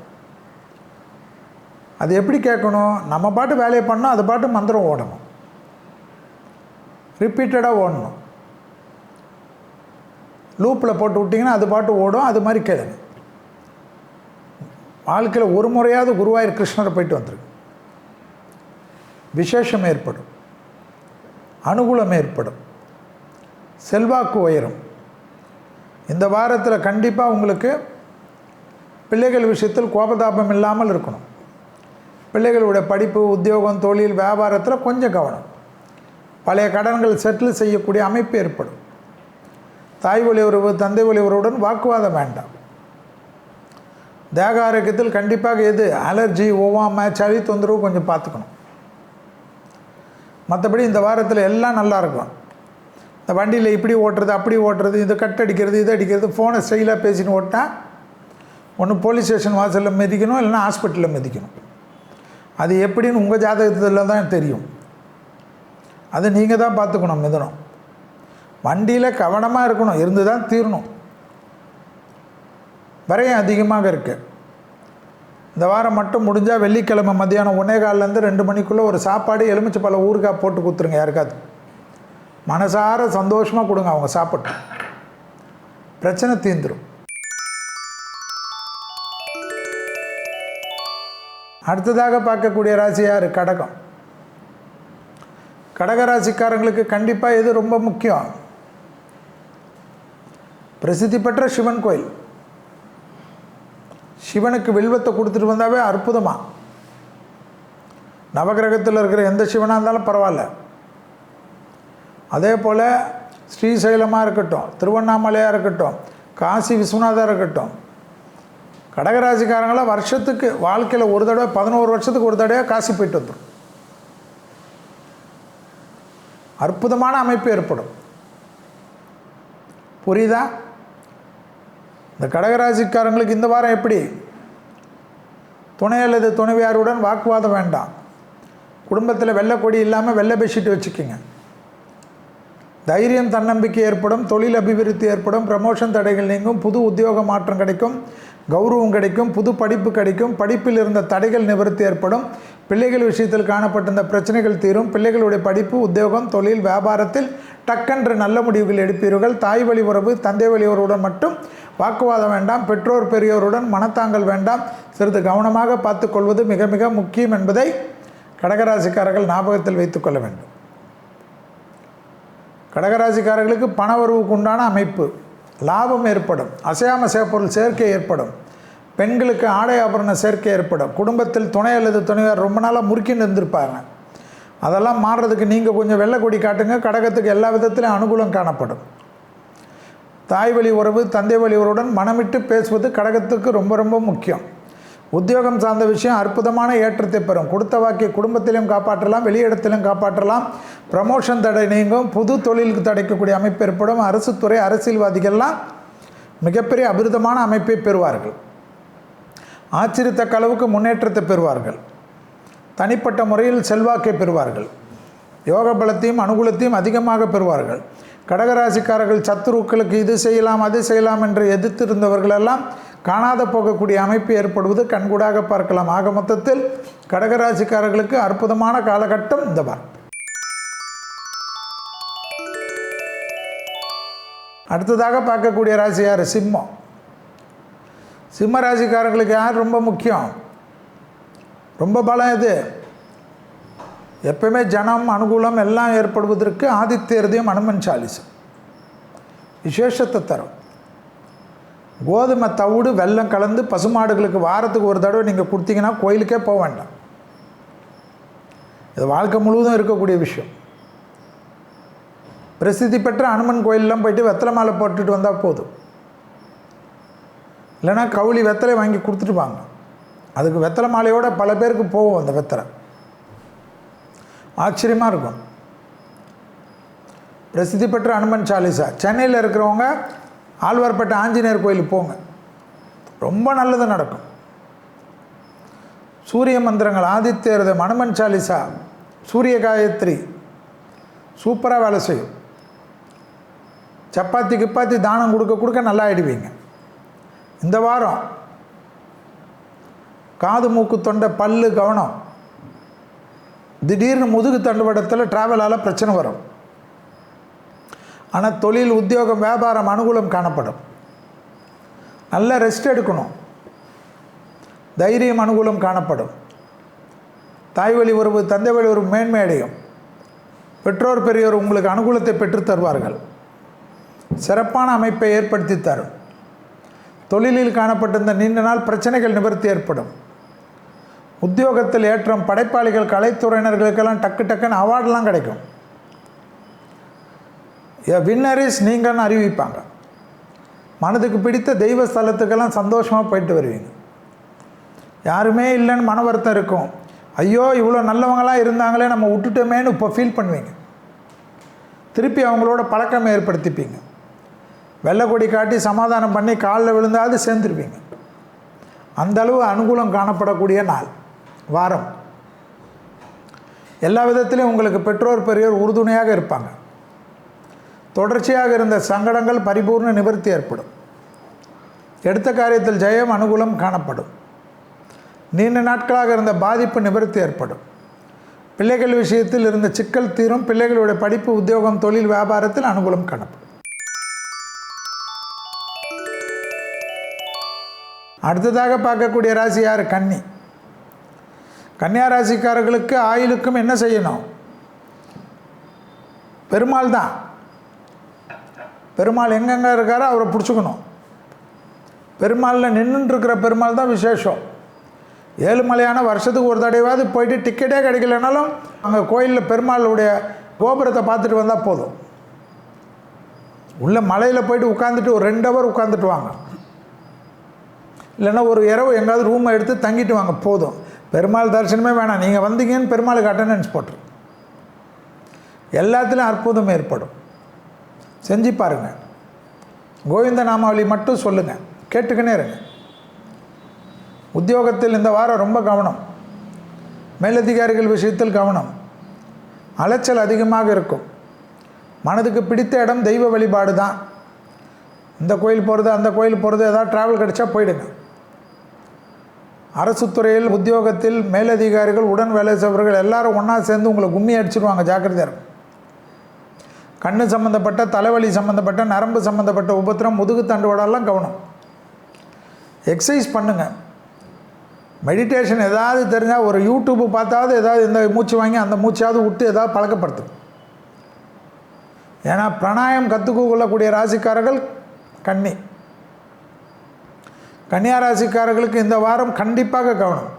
அது எப்படி கேட்கணும்? நம்ம பாட்டு வேலையை பண்ணோம், அது பாட்டு மந்திரம் ஓடணும், ரிப்பீட்டடாக ஓடணும். லூப்பில் போட்டு விட்டிங்கன்னா அது பாட்டு ஓடும். அது மாதிரி கேளுங்க. வாழ்க்கையில் ஒரு முறையாவது குருவாயூர் கிருஷ்ணரை போயிட்டு வந்துருக்கு. விசேஷம் ஏற்படும், அனுகூலம் ஏற்படும், செல்வாக்கு உயரும். இந்த வாரத்தில் கண்டிப்பாக உங்களுக்கு பிள்ளைகள் விஷயத்தில் கோபதாபம் இல்லாமல் இருக்கணும். பிள்ளைகளுடைய படிப்பு, உத்தியோகம், தொழில், வியாபாரத்தில் கொஞ்சம் கவனம். பழைய கடன்கள் செட்டில் செய்யக்கூடிய அமைப்பு ஏற்படும். தாய் வழி உறவு, தந்தை வழி உறவுடன் வாக்குவாதம் வேண்டாம். தேக ஆரோக்கியத்தில் கண்டிப்பாக எது அலர்ஜி, ஒவ்வாமை, சளி தொந்தரவு கொஞ்சம் பார்த்துக்கணும். மற்றபடி இந்த வாரத்தில் எல்லாம் நல்லா இருக்கும். இந்த வண்டியில் இப்படி ஓட்டுறது, அப்படி ஓட்டுறது, இது கட் அடிக்கிறது, இது அடிக்கிறது, ஃபோனை ஸ்டைலாக பேசின்னு ஓட்டினா ஒன்று போலீஸ் ஸ்டேஷன் வாசலில் மிதிக்கணும், இல்லைன்னா ஹாஸ்பிட்டலில் மிதிக்கணும். அது எப்படின்னு உங்கள் ஜாதகத்தில் தான் தெரியும். அது நீங்கள் தான் பார்த்துக்கணும். மிதனம் வண்டியில் கவனமாக இருக்கணும், இருந்து தான் தீரணும். விரயம் அதிகமாக இருக்குது. இந்த வாரம் மட்டும் முடிஞ்சால் வெள்ளிக்கிழமை மதியானம் 1:15 2 மணிக்குள்ளே ஒரு சாப்பாடு எலுமிச்சை பழ ஊறுகாய் போட்டு கொடுத்துருங்க. யாருக்காவது மனசார சந்தோஷமாக கொடுங்க, அவங்க சாப்பிட்டோம், பிரச்சனை தீர்ந்துடும். அடுத்ததாக பார்க்கக்கூடிய ராசி யார்? கடகம். கடகராசிக்காரங்களுக்கு கண்டிப்பாக எது ரொம்ப முக்கியம்? பிரசித்தி பெற்ற சிவன் கோயில். சிவனுக்கு வில்வத்தை கொடுத்துட்டு வந்தாவே அற்புதமாக. நவகிரகத்தில் இருக்கிற எந்த சிவனாக இருந்தாலும் பரவாயில்ல. அதே போல் ஸ்ரீசைலமாக இருக்கட்டும், திருவண்ணாமலையாக இருக்கட்டும், காசி விஸ்வநாதராக இருக்கட்டும், கடகராசிக்காரங்களாம் வருஷத்துக்கு வாழ்க்கையில் ஒரு தடவை 11 வருஷத்துக்கு ஒரு தடவை காசி போயிட்டு வந்துடும். அற்புதமான அமைப்பு ஏற்படும். புரியுதா? இந்த கடகராசிக்காரங்களுக்கு இந்த வாரம் எப்படி? துணை அல்லது துணைவியாருடன் வாக்குவாதம் வேண்டாம். குடும்பத்தில் வெள்ளை கொடி இல்லாமல் வெள்ளை பெட்ஷீட் வச்சுக்கோங்க. தைரியம், தன்னம்பிக்கை ஏற்படும், தொழில் அபிவிருத்தி ஏற்படும், ப்ரமோஷன் தடைகள் நீங்கும், புது உத்தியோக மாற்றம் கிடைக்கும், கௌரவம் கிடைக்கும், புது படிப்பு கிடைக்கும், படிப்பில் இருந்த தடைகள் நிவர்த்தி ஏற்படும், பிள்ளைகள் விஷயத்தில் காணப்பட்டிருந்த பிரச்சனைகள் தீரும், பிள்ளைகளுடைய படிப்பு, உத்தியோகம், தொழில், வியாபாரத்தில் டக்கென்று நல்ல முடிவுகள் எடுப்பீர்கள். தாய் வழி உறவு, தந்தை வழி உறவுடன் மட்டும் வாக்குவாதம் வேண்டாம். பெற்றோர் பெரியோருடன் மனத்தாங்கல் வேண்டாம். சிறிது கவனமாக பார்த்து கொள்வது மிக மிக முக்கியம் என்பதை கடகராசிக்காரர்கள் ஞாபகத்தில் வைத்துக் கொள்ள வேண்டும். கடகராசிக்காரர்களுக்கு பண வரவுக்கு உண்டான அமைப்பு, லாபம் ஏற்படும், அசையாம பொருள் சேர்க்கை ஏற்படும், பெண்களுக்கு ஆடை ஆபரண சேர்க்கை ஏற்படும், குடும்பத்தில் துணை அல்லது துணைவர் ரொம்ப நாளாக முறுக்கின்னு இருந்திருப்பாங்க, அதெல்லாம் மாறுறதுக்கு நீங்கள் கொஞ்சம் வெள்ளை கொடி காட்டுங்க. கடகத்துக்கு எல்லா விதத்திலும் அனுகூலம் காணப்படும். தாய் வழி உறவு, தந்தை வழி உறவுடன் மனமிட்டு பேசுவது கடகத்துக்கு ரொம்ப ரொம்ப முக்கியம். உத்தியோகம் சார்ந்த விஷயம் அற்புதமான ஏற்றத்தை பெறும். கொடுத்த வாக்கை குடும்பத்திலையும் காப்பாற்றலாம், வெளியிடத்திலும் காப்பாற்றலாம். ப்ரமோஷன் தடை நீங்கும், புது தொழிலுக்கு தடைக்கக்கூடிய அமைப்பு ஏற்படும். அரசு துறை, அரசியல்வாதிகள்லாம் மிகப்பெரிய அபிருதமான அமைப்பை பெறுவார்கள். ஆச்சரியத்தக்க அளவுக்கு முன்னேற்றத்தை பெறுவார்கள். தனிப்பட்ட முறையில் செல்வாக்கை பெறுவார்கள். யோக பலத்தையும் அனுகூலத்தையும் அதிகமாக பெறுவார்கள். கடகராசிக்காரர்கள் சத்துருக்களுக்கு இது செய்யலாம் அது செய்யலாம் என்று எதிர்த்திருந்தவர்களெல்லாம் காணாத போகக்கூடிய அமைப்பு ஏற்படுவது கண்கூடாக பார்க்கலாம். ஆக மொத்தத்தில் கடகராசிக்காரர்களுக்கு அற்புதமான காலகட்டம் இந்த வாரம். அடுத்ததாக பார்க்கக்கூடிய ராசி யார்? சிம்மம். சிம்ம ராசிக்காரர்களுக்கு யார் ரொம்ப முக்கியம்? ரொம்ப பலம் இது. எப்பவுமே ஜனம் அனுகூலம் எல்லாம் ஏற்படுவதற்கு ஆதித்ய ஹிருதயம், அனுமன் சாலிசம் விசேஷத்தை தரும். கோதுமை தவிடு வெல்லம் கலந்து பசுமாடுகளுக்கு வாரத்துக்கு ஒரு தடவை நீங்கள் கொடுத்தீங்கன்னா கோயிலுக்கே போக வேண்டாம். இது வாழ்க்கை முழுவதும் இருக்கக்கூடிய விஷயம். பிரசித்தி பெற்ற அனுமன் கோயிலெலாம் போயிட்டு வெத்தலை மாலை போட்டுட்டு வந்தால் போதும். இல்லைனா கவுளி வெத்தலை வாங்கி கொடுத்துட்டு வாங்க. அதுக்கு வெத்தலை மாலையோட பல பேருக்கு போகும் அந்த வெத்தலை. ஆச்சரியமாக இருக்கும். பிரசித்தி பெற்ற அனுமன் சாலிசா. சென்னையில் இருக்கிறவங்க ஆழ்வார்பேட்டை ஆஞ்சநேயர் கோயிலுக்கு போங்க, ரொம்ப நல்லது நடக்கும். சூரிய மந்திரங்கள், ஆதித்ய ஹிருதயம், அனுமன் சாலிசா, சூரிய காயத்ரி, சூப்பராக வேலை செய்யும். சப்பாத்தி கிப்பாத்தி தானம் கொடுக்க நல்லா ஆகிடுவீங்க. இந்த வாரம் காது மூக்கு தொண்டை பல்லு கவனம். திடீர்னு முதுகு தண்டுவடத்தில் ட்ராவலால் பிரச்சனை வரும். ஆனால் தொழில், உத்தியோகம், வியாபாரம் அனுகூலம் காணப்படும். நல்ல ரெஸ்ட் எடுக்கணும். தைரியம் அனுகூலம் காணப்படும். தாய் வழி உறவு, தந்தை வழி உறவு மேன்மை அடையும். பெற்றோர் பெரியோர் உங்களுக்கு அனுகூலத்தை பெற்றுத் தருவார்கள். சிறப்பான அமைப்பை ஏற்படுத்தி தரும். தொழிலில் காணப்பட்டிருந்த நீண்ட நாள் பிரச்சனைகள் நிவர்த்தி ஏற்படும். உத்தியோகத்தில் ஏற்றம். படைப்பாளிகள், கலைத்துறையினர்களுக்கெல்லாம் டக்குன்னு அவார்டெலாம் கிடைக்கும். வின்னரிஸ் நீங்கள்னு அறிவிப்பாங்க. மனதுக்கு பிடித்த தெய்வ ஸ்தலத்துக்கெல்லாம் சந்தோஷமாக போயிட்டு வருவீங்க. யாருமே இல்லைன்னு மன வருத்தம் இருக்கும். ஐயோ இவ்வளோ நல்லவங்களாம் இருந்தாங்களே நம்ம விட்டுட்டோமேன்னு இப்போ ஃபீல் பண்ணுவீங்க. திருப்பி அவங்களோட பழக்கம் ஏற்படுத்திப்பீங்க. வெள்ளைக்கொடி காட்டி சமாதானம் பண்ணி காலில் விழுந்தாது சேர்ந்துருவீங்க. அந்தளவு அனுகூலம் காணப்படக்கூடிய நாள், வாரம். எல்லா விதத்திலையும் உங்களுக்கு பெற்றோர் பெரியோர் உறுதுணையாக இருப்பாங்க. தொடர்ச்சியாக இருந்த சங்கடங்கள் பரிபூர்ண நிவர்த்தி ஏற்படும். எடுத்த காரியத்தில் ஜெயம், அனுகூலம் காணப்படும். நீண்ட நாட்களாக இருந்த பாதிப்பு நிவர்த்தி ஏற்படும். பிள்ளைகள் விஷயத்தில் இருந்த சிக்கல் தீரும். பிள்ளைகளுடைய படிப்பு, உத்தியோகம், தொழில், வியாபாரத்தில் அனுகூலம் காணப்படும். அடுத்ததாக பார்க்கக்கூடிய ராசி யார்? கன்னி. கன்னியா ராசிக்காரர்களுக்கு ஆயுளுக்கும் என்ன செய்யணும்? பெருமாள் தான். பெருமாள் எங்கெங்கே இருக்காரோ அவரை பிடிச்சிக்கணும். பெருமாளில் நின்றுட்டுருக்கிற பெருமாள் தான் விசேஷம். ஏழுமலையான வருஷத்துக்கு ஒரு தடவையாவது போயிட்டு டிக்கெட்டே கிடைக்கலனாலும் அங்கே கோயிலில் பெருமாளுடைய கோபுரத்தை பார்த்துட்டு வந்தால் போதும். உள்ள மலையில் போயிட்டு உட்காந்துட்டு ஒரு 2 ஹவர் உட்காந்துட்டு வாங்க. இல்லைன்னா ஒரு இரவு எங்காவது ரூமை எடுத்து தங்கிட்டு வாங்க, போதும். பெருமாள் தரிசனமே வேணாம். நீங்கள் வந்தீங்கன்னு பெருமாளுக்கு அட்டண்டன்ஸ் போட்டுரு. எல்லாத்துலேயும் அற்புதம் ஏற்படும். செஞ்சு பாருங்கள். கோவிந்த நாமாவளி மட்டும் சொல்லுங்கள், கேட்டுக்கினே இருங்க. உத்தியோகத்தில் இந்த வாரம் ரொம்ப கவனம். மேலதிகாரிகள் விஷயத்தில் கவனம். அலைச்சல் அதிகமாக இருக்கும். மனதுக்கு பிடித்த இடம் தெய்வ வழிபாடு தான். இந்த கோயில் போகிறது, அந்த கோயில் போகிறது, ஏதாவது ட்ராவல் கிடச்சா போயிடுங்க. அரசு துறையில், உத்தியோகத்தில் மேலதிகாரிகள், உடன் வேலை செய்பவர்கள் எல்லாரும் ஒன்றா சேர்ந்து உங்களை கும்மி அடிச்சிடுவாங்க. ஜாக்கிரதையாக இருக்கும். கண்ணு சம்மந்தப்பட்ட, தலைவலி சம்மந்தப்பட்ட, நரம்பு சம்மந்தப்பட்ட உபத்திரம், முதுகு தண்டுவடெல்லாம் கவனம். எக்ஸசைஸ் பண்ணுங்கள். மெடிடேஷன் ஏதாவது தெரிஞ்சால் ஒரு யூடியூப்பு பார்த்தாவது ஏதாவது இந்த மூச்சு வாங்கி அந்த மூச்சாவது விட்டு ஏதாவது பழக்கப்படுத்தும். ஏன்னா பிராணாயம் கற்றுக்கொள்ளக்கூடிய ராசிக்காரர்கள் கன்னி. கன்னியா ராசிக்காரர்களுக்கு இந்த வாரம் கண்டிப்பாக கவனம்.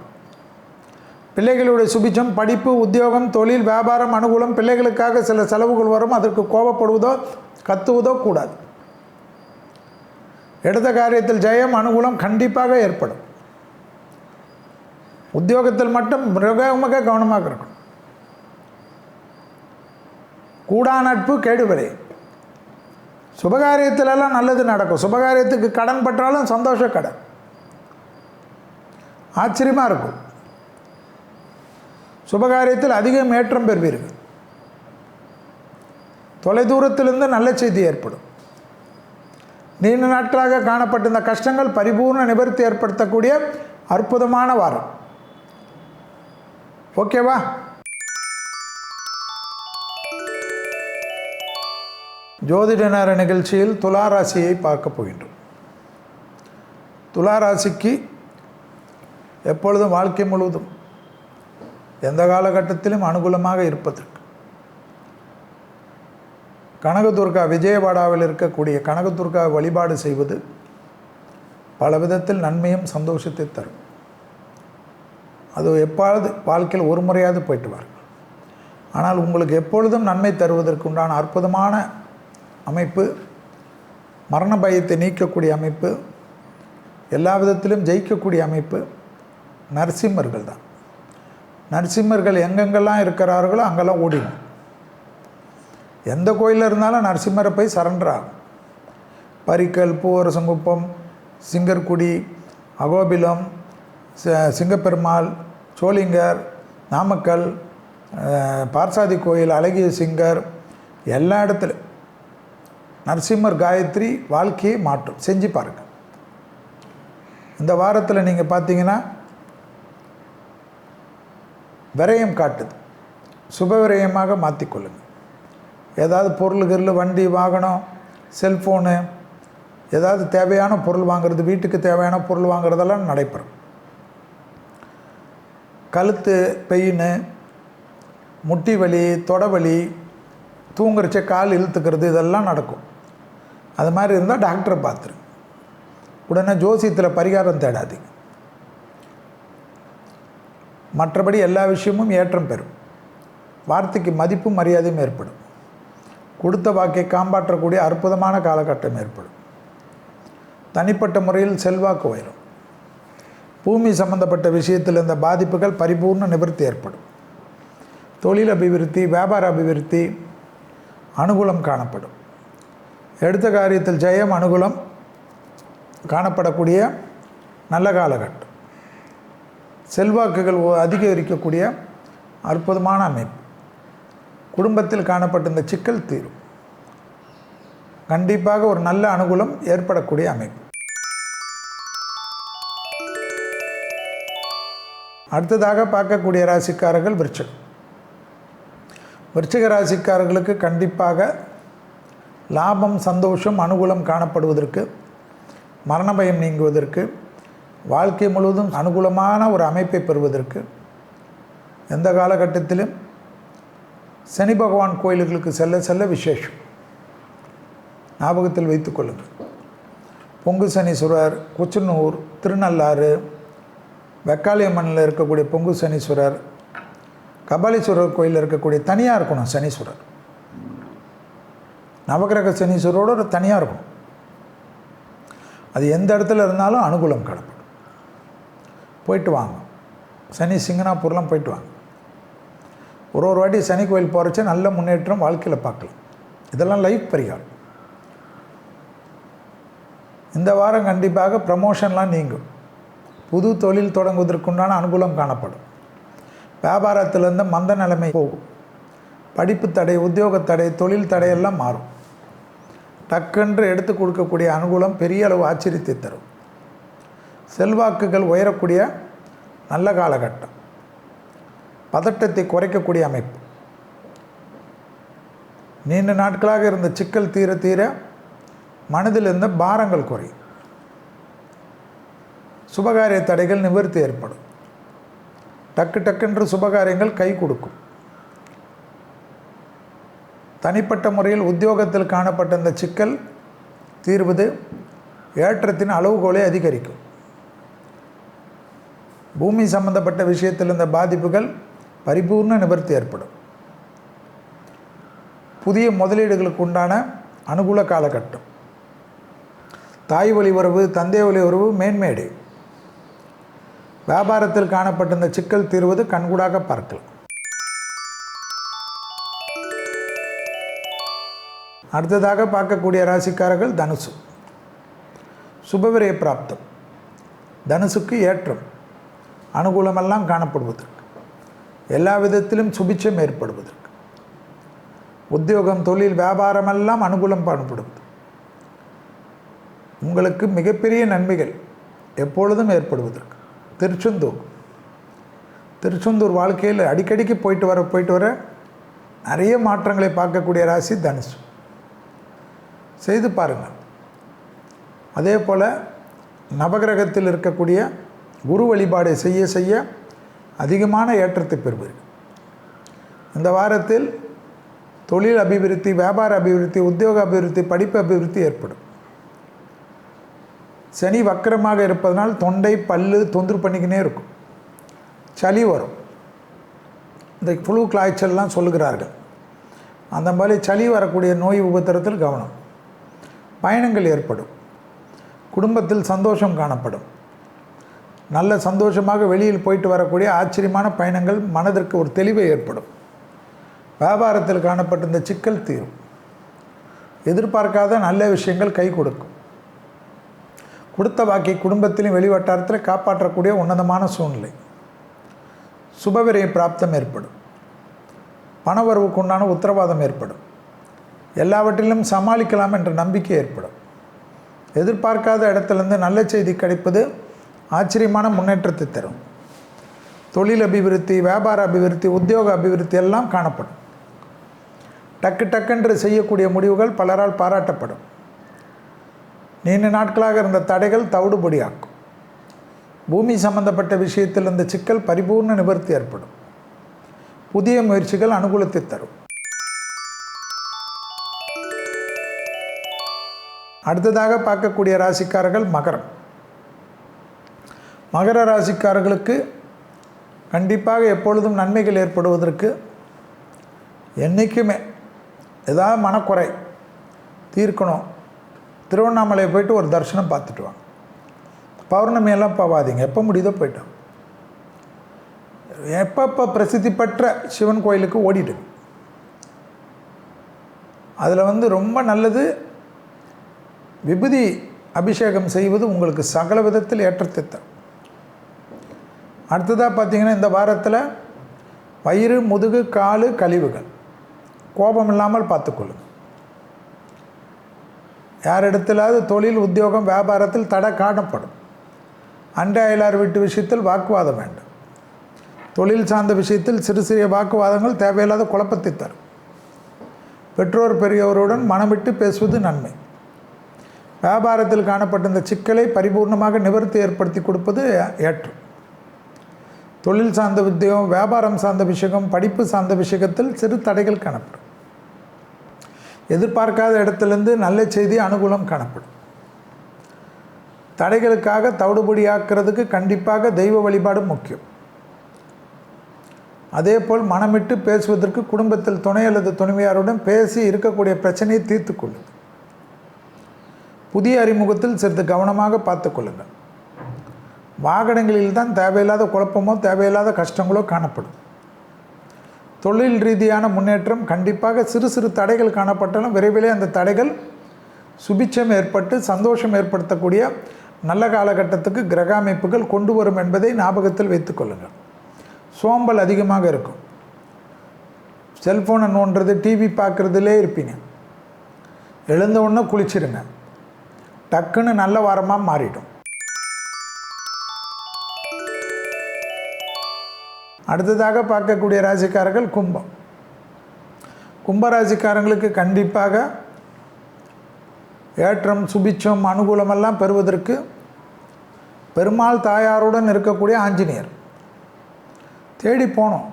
பிள்ளைகளுடைய சுபிச்சம், படிப்பு, உத்தியோகம், தொழில், வியாபாரம் அனுகூலம். பிள்ளைகளுக்காக சில செலவுகள் வரும். அதற்கு கோபப்படுவதோ கத்துவதோ கூடாது. எடுத்த காரியத்தில் ஜெயம், அனுகூலம் கண்டிப்பாக ஏற்படும். உத்தியோகத்தில் மட்டும் மிக கவனமாக இருக்கணும். கூடா நட்பு கேடு விளை. சுபகாரியத்திலெல்லாம் நல்லது நடக்கும். சுபகாரியத்துக்கு கடன் பற்றாலும் சந்தோஷ கடன். ஆச்சரியமாக இருக்கும். சுபகாரியத்தில் அதிகம் ஏற்றம் பெறுவீர்கள். தொலைதூரத்திலிருந்து நல்ல செய்தி ஏற்படும். நீண்ட நாட்களாக காணப்பட்டிருந்த கஷ்டங்கள் பரிபூர்ண நிவர்த்தி ஏற்படுத்தக்கூடிய அற்புதமான வாரம். ஓகேவா? ஜோதிட நேர நிகழ்ச்சியில் துலா ராசியை பார்க்க போகின்றோம். துலா ராசிக்கு எப்பொழுதும் வாழ்க்கை முழுவதும் எந்த காலகட்டத்திலும் அனுகூலமாக இருப்பதற்கு கனகதுர்கா, விஜயவாடாவில் இருக்கக்கூடிய கனகதுர்கா வழிபாடு செய்வது பல விதத்தில் நன்மையும் சந்தோஷத்தை தரும். அது எப்பாவது வாழ்க்கையில் ஒரு முறையாவது போயிட்டு வாருங்கள். ஆனால் உங்களுக்கு எப்பொழுதும் நன்மை தருவதற்கு உண்டான அற்புதமான அமைப்பு, மரண பயத்தை நீக்கக்கூடிய அமைப்பு, எல்லா விதத்திலும் ஜெயிக்கக்கூடிய அமைப்பு நரசிம்மர்கள் தான். நரசிம்மர்கள் எங்கெங்கெல்லாம் இருக்கிறார்களோ அங்கெல்லாம் ஓடிடும். எந்த கோயிலில் இருந்தாலும் நரசிம்மரை போய் சரண்டர் ஆகும். பரிக்கல், பூவரசங்குப்பம், சிங்கர்குடி, அகோபிலம், சிங்கப்பெருமாள், சோளிங்கர், நாமக்கல், பார்சாதி கோயில், அழகிய சிங்கர், எல்லா இடத்துலையும் நரசிம்மர் காயத்ரி வாழ்க்கையை மாற்றும். செஞ்சு பாருங்கள். இந்த வாரத்தில் நீங்கள் பார்த்தீங்கன்னா விரயம் காட்டுது. சுப விரயமாக மாற்றிக்கொள்ளுங்கள். ஏதாவது பொருள் வண்டி வாகனம் செல்ஃபோனு ஏதாவது தேவையான பொருள் வாங்கிறது, வீட்டுக்கு தேவையான பொருள் வாங்கிறதெல்லாம் நடைபெறும். கழுத்து பெயின், முட்டி வலி, தொடவலி, தூங்குறச்ச கால் இழுத்துக்கிறது இதெல்லாம் நடக்கும். அது மாதிரி இருந்தால் டாக்டரை பார்த்துரு. உடனே ஜோசியத்தில் பரிகாரம் தேடாதீங்க. மற்றபடி எல்லா விஷயமும் ஏற்றம் பெறும். வார்த்தைக்கு மதிப்பும் மரியாதையும் ஏற்படும். கொடுத்த வாக்கை காப்பாற்றக்கூடிய அற்புதமான காலகட்டம் ஏற்படும். தனிப்பட்ட முறையில் செல்வாக்கு உயரும். பூமி சம்பந்தப்பட்ட விஷயத்தில் இந்த பாதிப்புகள் பரிபூர்ண நிவர்த்தி ஏற்படும். தொழில் அபிவிருத்தி, வியாபார அபிவிருத்தி, அனுகூலம் காணப்படும். எடுத்த காரியத்தில் ஜெயம், அனுகூலம் காணப்படக்கூடிய நல்ல காலகட்டம். செல்வாக்குகள் அதிகரிக்கக்கூடிய அற்புதமான அமைப்பு. குடும்பத்தில் காணப்பட்ட இந்த சிக்கல் தீரும். கண்டிப்பாக ஒரு நல்ல அனுகூலம் ஏற்படக்கூடிய அமைப்பு. அடுத்ததாக பார்க்கக்கூடிய ராசிக்காரர்கள் விருச்சிகம். விருச்சிக ராசிக்காரர்களுக்கு கண்டிப்பாக லாபம், சந்தோஷம், அனுகூலம் காணப்படுவதற்கு, மரண பயம் நீங்குவதற்கு, வாழ்க்கை முழுவதும் அனுகூலமான ஒரு அமைப்பை பெறுவதற்கு எந்த காலகட்டத்திலும் சனி பகவான் கோயில்களுக்கு செல்ல செல்ல விசேஷம். ஞாபகத்தில் வைத்து கொள்ளுங்கள். பொங்கு சனீஸ்வரர், குச்சனூர், திருநள்ளாறு, வெக்காளியம்மனில் இருக்கக்கூடிய பொங்கு சனீஸ்வரர், கபாலீஸ்வரர் கோயிலில் இருக்கக்கூடிய தனியாக இருக்கணும் சனீஸ்வரர். நவகிரக சனீஸ்வரோடு ஒரு தனியாக இருக்கணும். அது எந்த இடத்துல இருந்தாலும் அனுகூலம் கிடப்படும். போயிட்டு வாங்க. சனி சிங்கனாப்பூர்லாம் போயிட்டு வாங்க. ஒரு வாட்டி சனி கோயில் போகிறச்ச நல்ல முன்னேற்றம் வாழ்க்கையில் பார்க்கலாம். இதெல்லாம் லைஃப் பரிகாரம். இந்த வாரம் கண்டிப்பாக ப்ரமோஷன்லாம் நீங்கும். புது தொழில் தொடங்குவதற்குண்டான அனுகூலம் காணப்படும். வியாபாரத்திலிருந்து மந்த நிலைமை போகும். படிப்பு தடை, உத்தியோக தடை, தொழில் தடையெல்லாம் மாறும். டக்கென்று எடுத்து கொடுக்கக்கூடிய அனுகூலம் பெரிய அளவு ஆச்சரியத்தை தரும். செல்வாக்குகள் உயரக்கூடிய நல்ல காலகட்டம். பதட்டத்தை குறைக்கக்கூடிய அமைப்பு. நீண்ட நாட்களாக இருந்த சிக்கல் தீர தீர மனதில் இருந்த பாரங்கள் குறையும். சுபகாரிய தடைகள் நிவர்த்தி ஏற்படும். டக்கென்று சுபகாரியங்கள் கை கொடுக்கும். தனிப்பட்ட முறையில் உத்தியோகத்தில் காணப்பட்ட இந்த சிக்கல் தீர்வது ஏற்றத்தின் அளவுகோலை அதிகரிக்கும். பூமி சம்பந்தப்பட்ட விஷயத்தில் இந்த பாதிப்புகள் பரிபூர்ண நிவர்த்தி ஏற்படும். புதிய முதலீடுகளுக்கு உண்டான அனுகூல காலகட்டம். தாய் வழி உறவு, தந்தை வழி உறவு மேன்மேடு. வியாபாரத்தில் காணப்பட்ட இந்த சிக்கல் தீர்வது கண்கூடாக பார்க்கலாம். அடுத்ததாக பார்க்கக்கூடிய ராசிக்காரர்கள் தனுசு. சுபவிரய பிராப்தம். தனுசுக்கு ஏற்றம், அனுகூலமெல்லாம் காணப்படுவதற்கு, எல்லா விதத்திலும் சுபிட்சம் ஏற்படுவதற்கு, உத்தியோகம், தொழில், வியாபாரமெல்லாம் அனுகூலம் காணப்படுவது, உங்களுக்கு மிகப்பெரிய நன்மைகள் எப்பொழுதும் ஏற்படுவதற்கு. திருச்செந்தூர் வாழ்க்கையில் அடிக்கடிக்கு போயிட்டு வர நிறைய மாற்றங்களை பார்க்கக்கூடிய ராசி தனுசு. செய்து பாருங்கள். அதே போல் நவகிரகத்தில் இருக்கக்கூடிய குரு வழிபாடை செய்ய செய்ய அதிகமான ஏற்றத்தை பெறுவீர்கள். இந்த வாரத்தில் தொழில் அபிவிருத்தி, வியாபார அபிவிருத்தி, உத்தியோக அபிவிருத்தி, படிப்பு அபிவிருத்தி ஏற்படும். சனி வக்கரமாக இருப்பதனால் தொண்டை, பல்லு தொந்தரவு பண்ணிக்கினே இருக்கும். சளி வரும். இந்த ஃப்ளூ காய்ச்சல்லாம் சொல்லுகிறார்கள். அந்த மாதிரி சளி வரக்கூடிய நோய் உபத்திரத்தில் கவனம். பயணங்கள் ஏற்படும். குடும்பத்தில் சந்தோஷம் காணப்படும். நல்ல சந்தோஷமாக வெளியில் போயிட்டு வரக்கூடிய ஆச்சரியமான பயணங்கள் மனதிற்கு ஒரு தெளிவை ஏற்படும். வியாபாரத்தில் காணப்பட்ட இந்த சிக்கல் தீரும். எதிர்பார்க்காத நல்ல விஷயங்கள் கை கொடுக்கும். கொடுத்த வாக்கை குடும்பத்திலும் வெளிவட்டாரத்தில் காப்பாற்றக்கூடிய உன்னதமான சூழ்நிலை. சுபவிரய பிராப்தம் ஏற்படும். பணவரவுக்கு உண்டான உத்தரவாதம் ஏற்படும். எல்லாவற்றிலும் சமாளிக்கலாம் என்ற நம்பிக்கை ஏற்படும். எதிர்பார்க்காத இடத்துலேருந்து நல்ல செய்தி கிடைப்பது ஆச்சரியமான முன்னேற்றத்தை தரும். தொழில் அபிவிருத்தி, வியாபார அபிவிருத்தி, உத்தியோக அபிவிருத்தி எல்லாம் காணப்படும். டக்குன்று செய்யக்கூடிய முடிவுகள் பலரால் பாராட்டப்படும். நீண்ட நாட்களாக இருந்த தடைகள் தவிடுபொடியாக்கும். பூமி சம்பந்தப்பட்ட விஷயத்தில் இந்த சிக்கல் பரிபூர்ண நிவர்த்தி ஏற்படும். புதிய முயற்சிகள் அனுகூலத்தை தரும். அடுத்ததாக பார்க்கக்கூடிய ராசிக்காரர்கள் மகரம். மகர ராசிக்காரர்களுக்கு கண்டிப்பாக எப்பொழுதும் நன்மைகள் ஏற்படுவதற்கு என்றைக்குமே ஏதாவது மனக்குறை தீர்க்கணும். திருவண்ணாமலை போய்ட்டு ஒரு தரிசனம் பார்த்துட்டு வாங்க. பௌர்ணமியெல்லாம் போகாதீங்க, எப்போ முடியுதோ போய்ட்டோம். எப்போ பிரசித்தி பெற்ற சிவன் கோயிலுக்கு ஓடிடுங்க. அதில் ரொம்ப நல்லது. விபூதி அபிஷேகம் செய்வது உங்களுக்கு சகல விதத்தில் ஏற்றத்தை தரும். அடுத்ததாக பார்த்திங்கன்னா, இந்த வாரத்தில் வயிறு, முதுகு, காலு கழிவுகள் கோபம் இல்லாமல் பார்த்துக்கொள்ளுங்க. யார் இடத்திலாவது தொழில், உத்தியோகம், வியாபாரத்தில் தடை காணப்படும். அண்டை அயலார் வீட்டு விஷயத்தில் வாக்குவாதம் வேண்டும். தொழில் சார்ந்த விஷயத்தில் சிறு சிறிய வாக்குவாதங்கள் தேவையில்லாத குழப்பத்தை தரும். பெற்றோர் பெரியவருடன் மனம் விட்டு பேசுவது நன்மை. வியாபாரத்தில் காணப்பட்ட இந்த சிக்கலை பரிபூர்ணமாக நிவர்த்தி ஏற்படுத்தி கொடுப்பது ஏற்றம். தொழில் சார்ந்த உத்தியோகம், வியாபாரம் சார்ந்த விஷயம், படிப்பு சார்ந்த விஷயத்தில் சிறு தடைகள் காணப்படும். எதிர்பார்க்காத இடத்திலிருந்து நல்ல செய்தி அனுகூலம் காணப்படும். தடைகளுக்காக தவிடுபடியாக்குறதுக்கு கண்டிப்பாக தெய்வ வழிபாடு முக்கியம். அதேபோல் மனமிட்டு பேசுவதற்கு குடும்பத்தில் துணை அல்லது துணைவியாருடன் பேசி இருக்கக்கூடிய பிரச்சனையை தீர்த்து கொள்ளுங்கள். புதிய அறிமுகத்தில் சிறிது கவனமாக பார்த்து கொள்ளுங்கள். வாகனங்களில் தான் தேவையில்லாத குழப்பமோ தேவையில்லாத கஷ்டங்களோ காணப்படும். தொழில் ரீதியான முன்னேற்றம் கண்டிப்பாக சிறு சிறு தடைகள் காணப்பட்டாலும் விரைவிலே அந்த தடைகள் சுபிட்சம் ஏற்பட்டு சந்தோஷம் ஏற்படுத்தக்கூடிய நல்ல காலகட்டத்துக்கு கிரக அமைப்புகள் கொண்டு வரும் என்பதை ஞாபகத்தில் வைத்துக் கொள்ளுங்கள். சோம்பல் அதிகமாக இருக்கும். செல்ஃபோனை நோண்டுறது, டிவி பார்க்குறதுலே இருப்பீங்க. எழுந்த உடனே குளிச்சிருங்க. டக்குன்னு நல்ல வாரமாக மாறிடும். அடுத்ததாக பார்க்கக்கூடிய ராசிக்காரர்கள் கும்பம். கும்பராசிக்காரங்களுக்கு கண்டிப்பாக ஏற்றம், சுபிட்சம், அனுகூலமெல்லாம் பெறுவதற்கு பெருமாள் தாயாருடன் இருக்கக்கூடிய ஆஞ்சநேயர் தேடி போனோம்.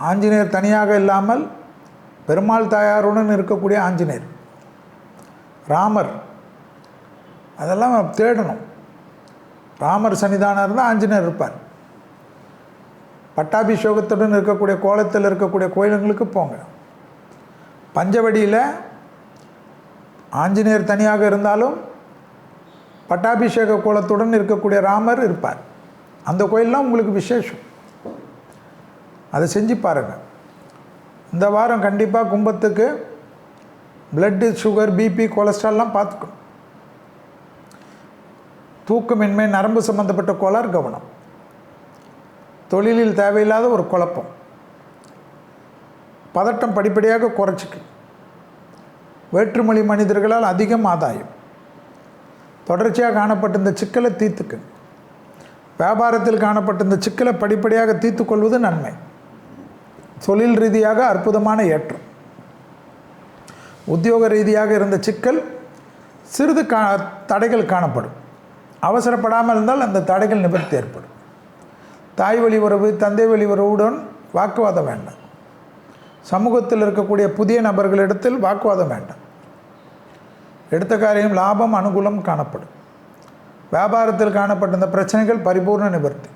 ஆஞ்சநேயர் தனியாக இல்லாமல் பெருமாள் தாயாருடன் இருக்கக்கூடிய ஆஞ்சநேயர், ராமர், அதெல்லாம் தேடணும். ராமர் சன்னிதானம் இருந்தால் ஆஞ்சநேயர் இருப்பார். பட்டாபிஷேகத்துடன் இருக்கக்கூடிய கோலத்தில் இருக்கக்கூடிய கோயிலுங்களுக்கு போங்க. பஞ்சவடியில் ஆஞ்சநேயர் தனியாக இருந்தாலும் பட்டாபிஷேக கோலத்துடன் இருக்கக்கூடிய ராமர் இருப்பார். அந்த கோயிலெலாம் உங்களுக்கு விசேஷம். அதை செஞ்சு பாருங்கள். இந்த வாரம் கண்டிப்பாக கும்பத்துக்கு பிளட்டு, சுகர், பிபி, கொலஸ்ட்ரால்லாம் பார்த்துக்கணும். தூக்கமின்மை, நரம்பு சம்பந்தப்பட்ட கோளாறு கவனம். தொழிலில் தேவையில்லாத ஒரு குழப்பம், பதட்டம் படிப்படியாக குறைச்சிக்கு. வேற்றுமொழி மனிதர்களால் அதிகம் ஆதாயம். தொடர்ச்சியாக காணப்பட்ட இந்த சிக்கலை தீர்த்துக்கு. வியாபாரத்தில் காணப்பட்ட இந்த சிக்கலை படிப்படியாக தீர்த்து கொள்வது நன்மை. தொழில் ரீதியாக அற்புதமான ஏற்றம். உத்தியோக ரீதியாக இருந்த சிக்கல் சிறிது தடைகள் காணப்படும். அவசரப்படாமல் இருந்தால் அந்த தடைகள் நிவர்த்தி ஏற்படும். தாய் வழி உறவு, தந்தை வழி உறவுடன் வாக்குவாதம் வேண்டாம். சமூகத்தில் இருக்கக்கூடிய புதிய நபர்களிடத்தில் வாக்குவாதம் வேண்டாம். எடுத்த காரியம் லாபம், அனுகூலம் காணப்படும். வியாபாரத்தில் காணப்பட்ட இந்த பிரச்சனைகள் பரிபூர்ண நிவர்த்தி.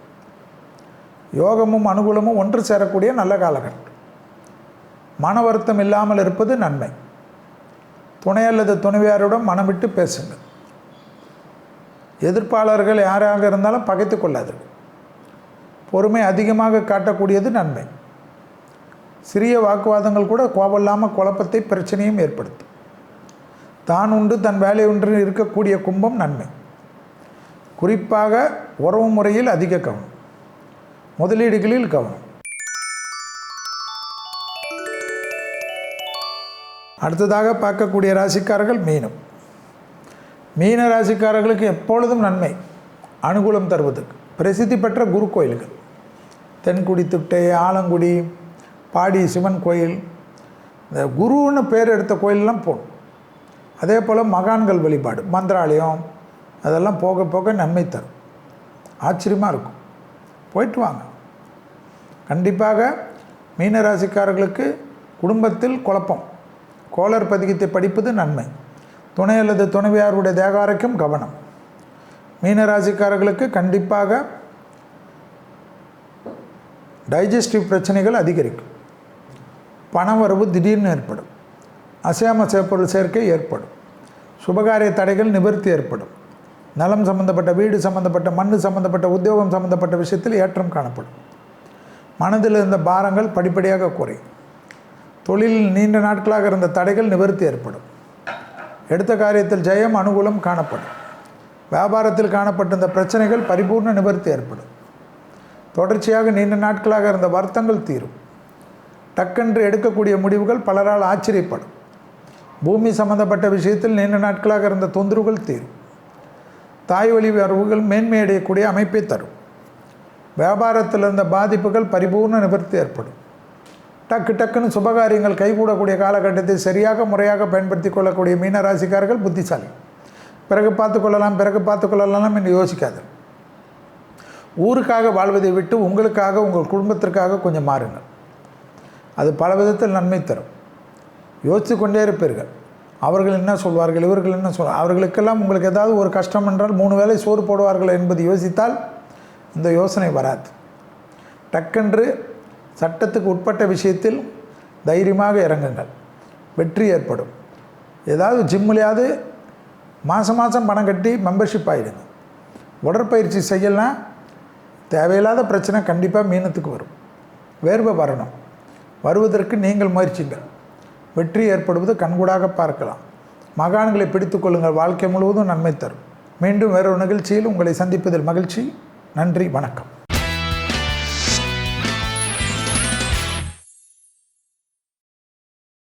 யோகமும் அனுகூலமும் ஒன்று சேரக்கூடிய நல்ல காலகட்டம். மன வருத்தம் இல்லாமல் இருப்பது நன்மை. துணை அல்லது துணைவியாருடன் மனம் விட்டு பேசுங்கள். எதிர்ப்பாளர்கள் யாராக இருந்தாலும் பகைத்து கொள்ளாதீர்கள். பொறுமை அதிகமாக காட்டக்கூடியது நன்மை. சிறிய வாக்குவாதங்கள் கூட கோபமில்லாமல் குழப்பத்தை, பிரச்சனையும் ஏற்படுத்தும். தான் உண்டு தன் வேலை ஒன்று இருக்கக்கூடிய கும்பம் நன்மை. குறிப்பாக உறவு முறையில் அதிக கவனம். முதலீடுகளில் கவனம். அடுத்ததாக பார்க்கக்கூடிய ராசிக்காரர்கள் மீனம். மீன ராசிக்காரர்களுக்கு எப்பொழுதும் நன்மை அனுகூலம் தருவதற்கு பிரசித்தி பெற்ற குரு கோயில்கள், தென்குடி திட்டை, ஆலங்குடி, பாடி சிவன் கோயில், இந்த குருன்னு பேர் எடுத்த கோயிலெலாம் போகணும். அதே போல் மகான்கள் வழிபாடு, மந்திராலயம், அதெல்லாம் போக போக நன்மை தரும். ஆச்சரியமாக இருக்கும். போயிட்டு வாங்க. கண்டிப்பாக மீனராசிக்காரர்களுக்கு குடும்பத்தில் குழப்பம், கோளர் பதிகத்தை படிப்பது நன்மை. துணை அல்லது துணைவியாருடைய தேகாரைக்கும் கவனம். மீனராசிக்காரர்களுக்கு கண்டிப்பாக டைஜஸ்டிவ் பிரச்சனைகள் அதிகரிக்கும். பணவரவு திடீர்னு ஏற்படும். அசையாம பொருள் சேர்க்கை ஏற்படும். சுபகாரிய தடைகள் நிவர்த்தி ஏற்படும். நலம் சம்பந்தப்பட்ட, வீடு சம்பந்தப்பட்ட, மண் சம்பந்தப்பட்ட, உத்தியோகம் சம்பந்தப்பட்ட விஷயத்தில் ஏற்றம் காணப்படும். மனதில் இருந்த பாரங்கள் படிப்படியாக குறையும். தொழிலில் நீண்ட நாட்களாக இருந்த தடைகள் நிவர்த்தி ஏற்படும். எடுத்த காரியத்தில் ஜெயம், அனுகூலம் காணப்படும். வியாபாரத்தில் காணப்பட்டிருந்த பிரச்சனைகள் பரிபூர்ண நிவர்த்தி ஏற்படும். தொடர்ச்சியாக நீண்ட நாட்களாக இருந்த வருத்தங்கள் தீரும். டக்கென்று எடுக்கக்கூடிய முடிவுகள் பலரால் ஆச்சரியப்படும். பூமி சம்பந்தப்பட்ட விஷயத்தில் நீண்ட நாட்களாக இருந்த தொந்தரவுகள் தீரும். தாய் வழி வரவுகள் மேன்மையடையக்கூடிய அமைப்பை தரும். வியாபாரத்தில் இருந்த பாதிப்புகள் பரிபூர்ண நிவர்த்தி ஏற்படும். டக்குன்னு சுபகாரியங்கள் கைகூடக்கூடிய காலகட்டத்தை சரியாக முறையாக பயன்படுத்தி கொள்ளக்கூடிய மீனராசிக்காரர்கள் புத்திசாலி. பிறகு பார்த்துக்கொள்ளலாம் என்று யோசிக்காது. ஊருக்காக வாழ்வதை விட்டு உங்களுக்காக, உங்கள் குடும்பத்திற்காக கொஞ்சம் மாறுங்கள். அது பல விதத்தில் நன்மை தரும். யோசித்து கொண்டே இருப்பீர்கள். அவர்கள் என்ன சொல்வார்கள், இவர்கள் என்ன சொல்வார்கள், அவர்களுக்கெல்லாம் உங்களுக்கு ஏதாவது ஒரு கஷ்டம் என்றால் 3 வேளை சோறு போடுவார்கள் என்பது யோசித்தால் இந்த யோசனை வராது. டக்கென்று சட்டத்துக்கு உட்பட்ட விஷயத்தில் தைரியமாக இறங்குங்கள். வெற்றி ஏற்படும். ஏதாவது ஜிம்முலையாவது மாதம் பணம் கட்டி மெம்பர்ஷிப் ஆகிடுங்க. உடற்பயிற்சி செய்யலாம். தேவையில்லாத பிரச்சனை கண்டிப்பாக மீனத்துக்கு வரும். வேர்வை வரணும். வருவதற்கு நீங்கள் முயற்சிங்கள். வெற்றி ஏற்படுவது கண்கூடாக பார்க்கலாம். மகான்களை பிடித்து கொள்ளுங்கள். வாழ்க்கை முழுவதும் நன்மை தரும். மீண்டும் வேறொரு நிகழ்ச்சியில் உங்களை சந்திப்பதில் மகிழ்ச்சி. நன்றி, வணக்கம்.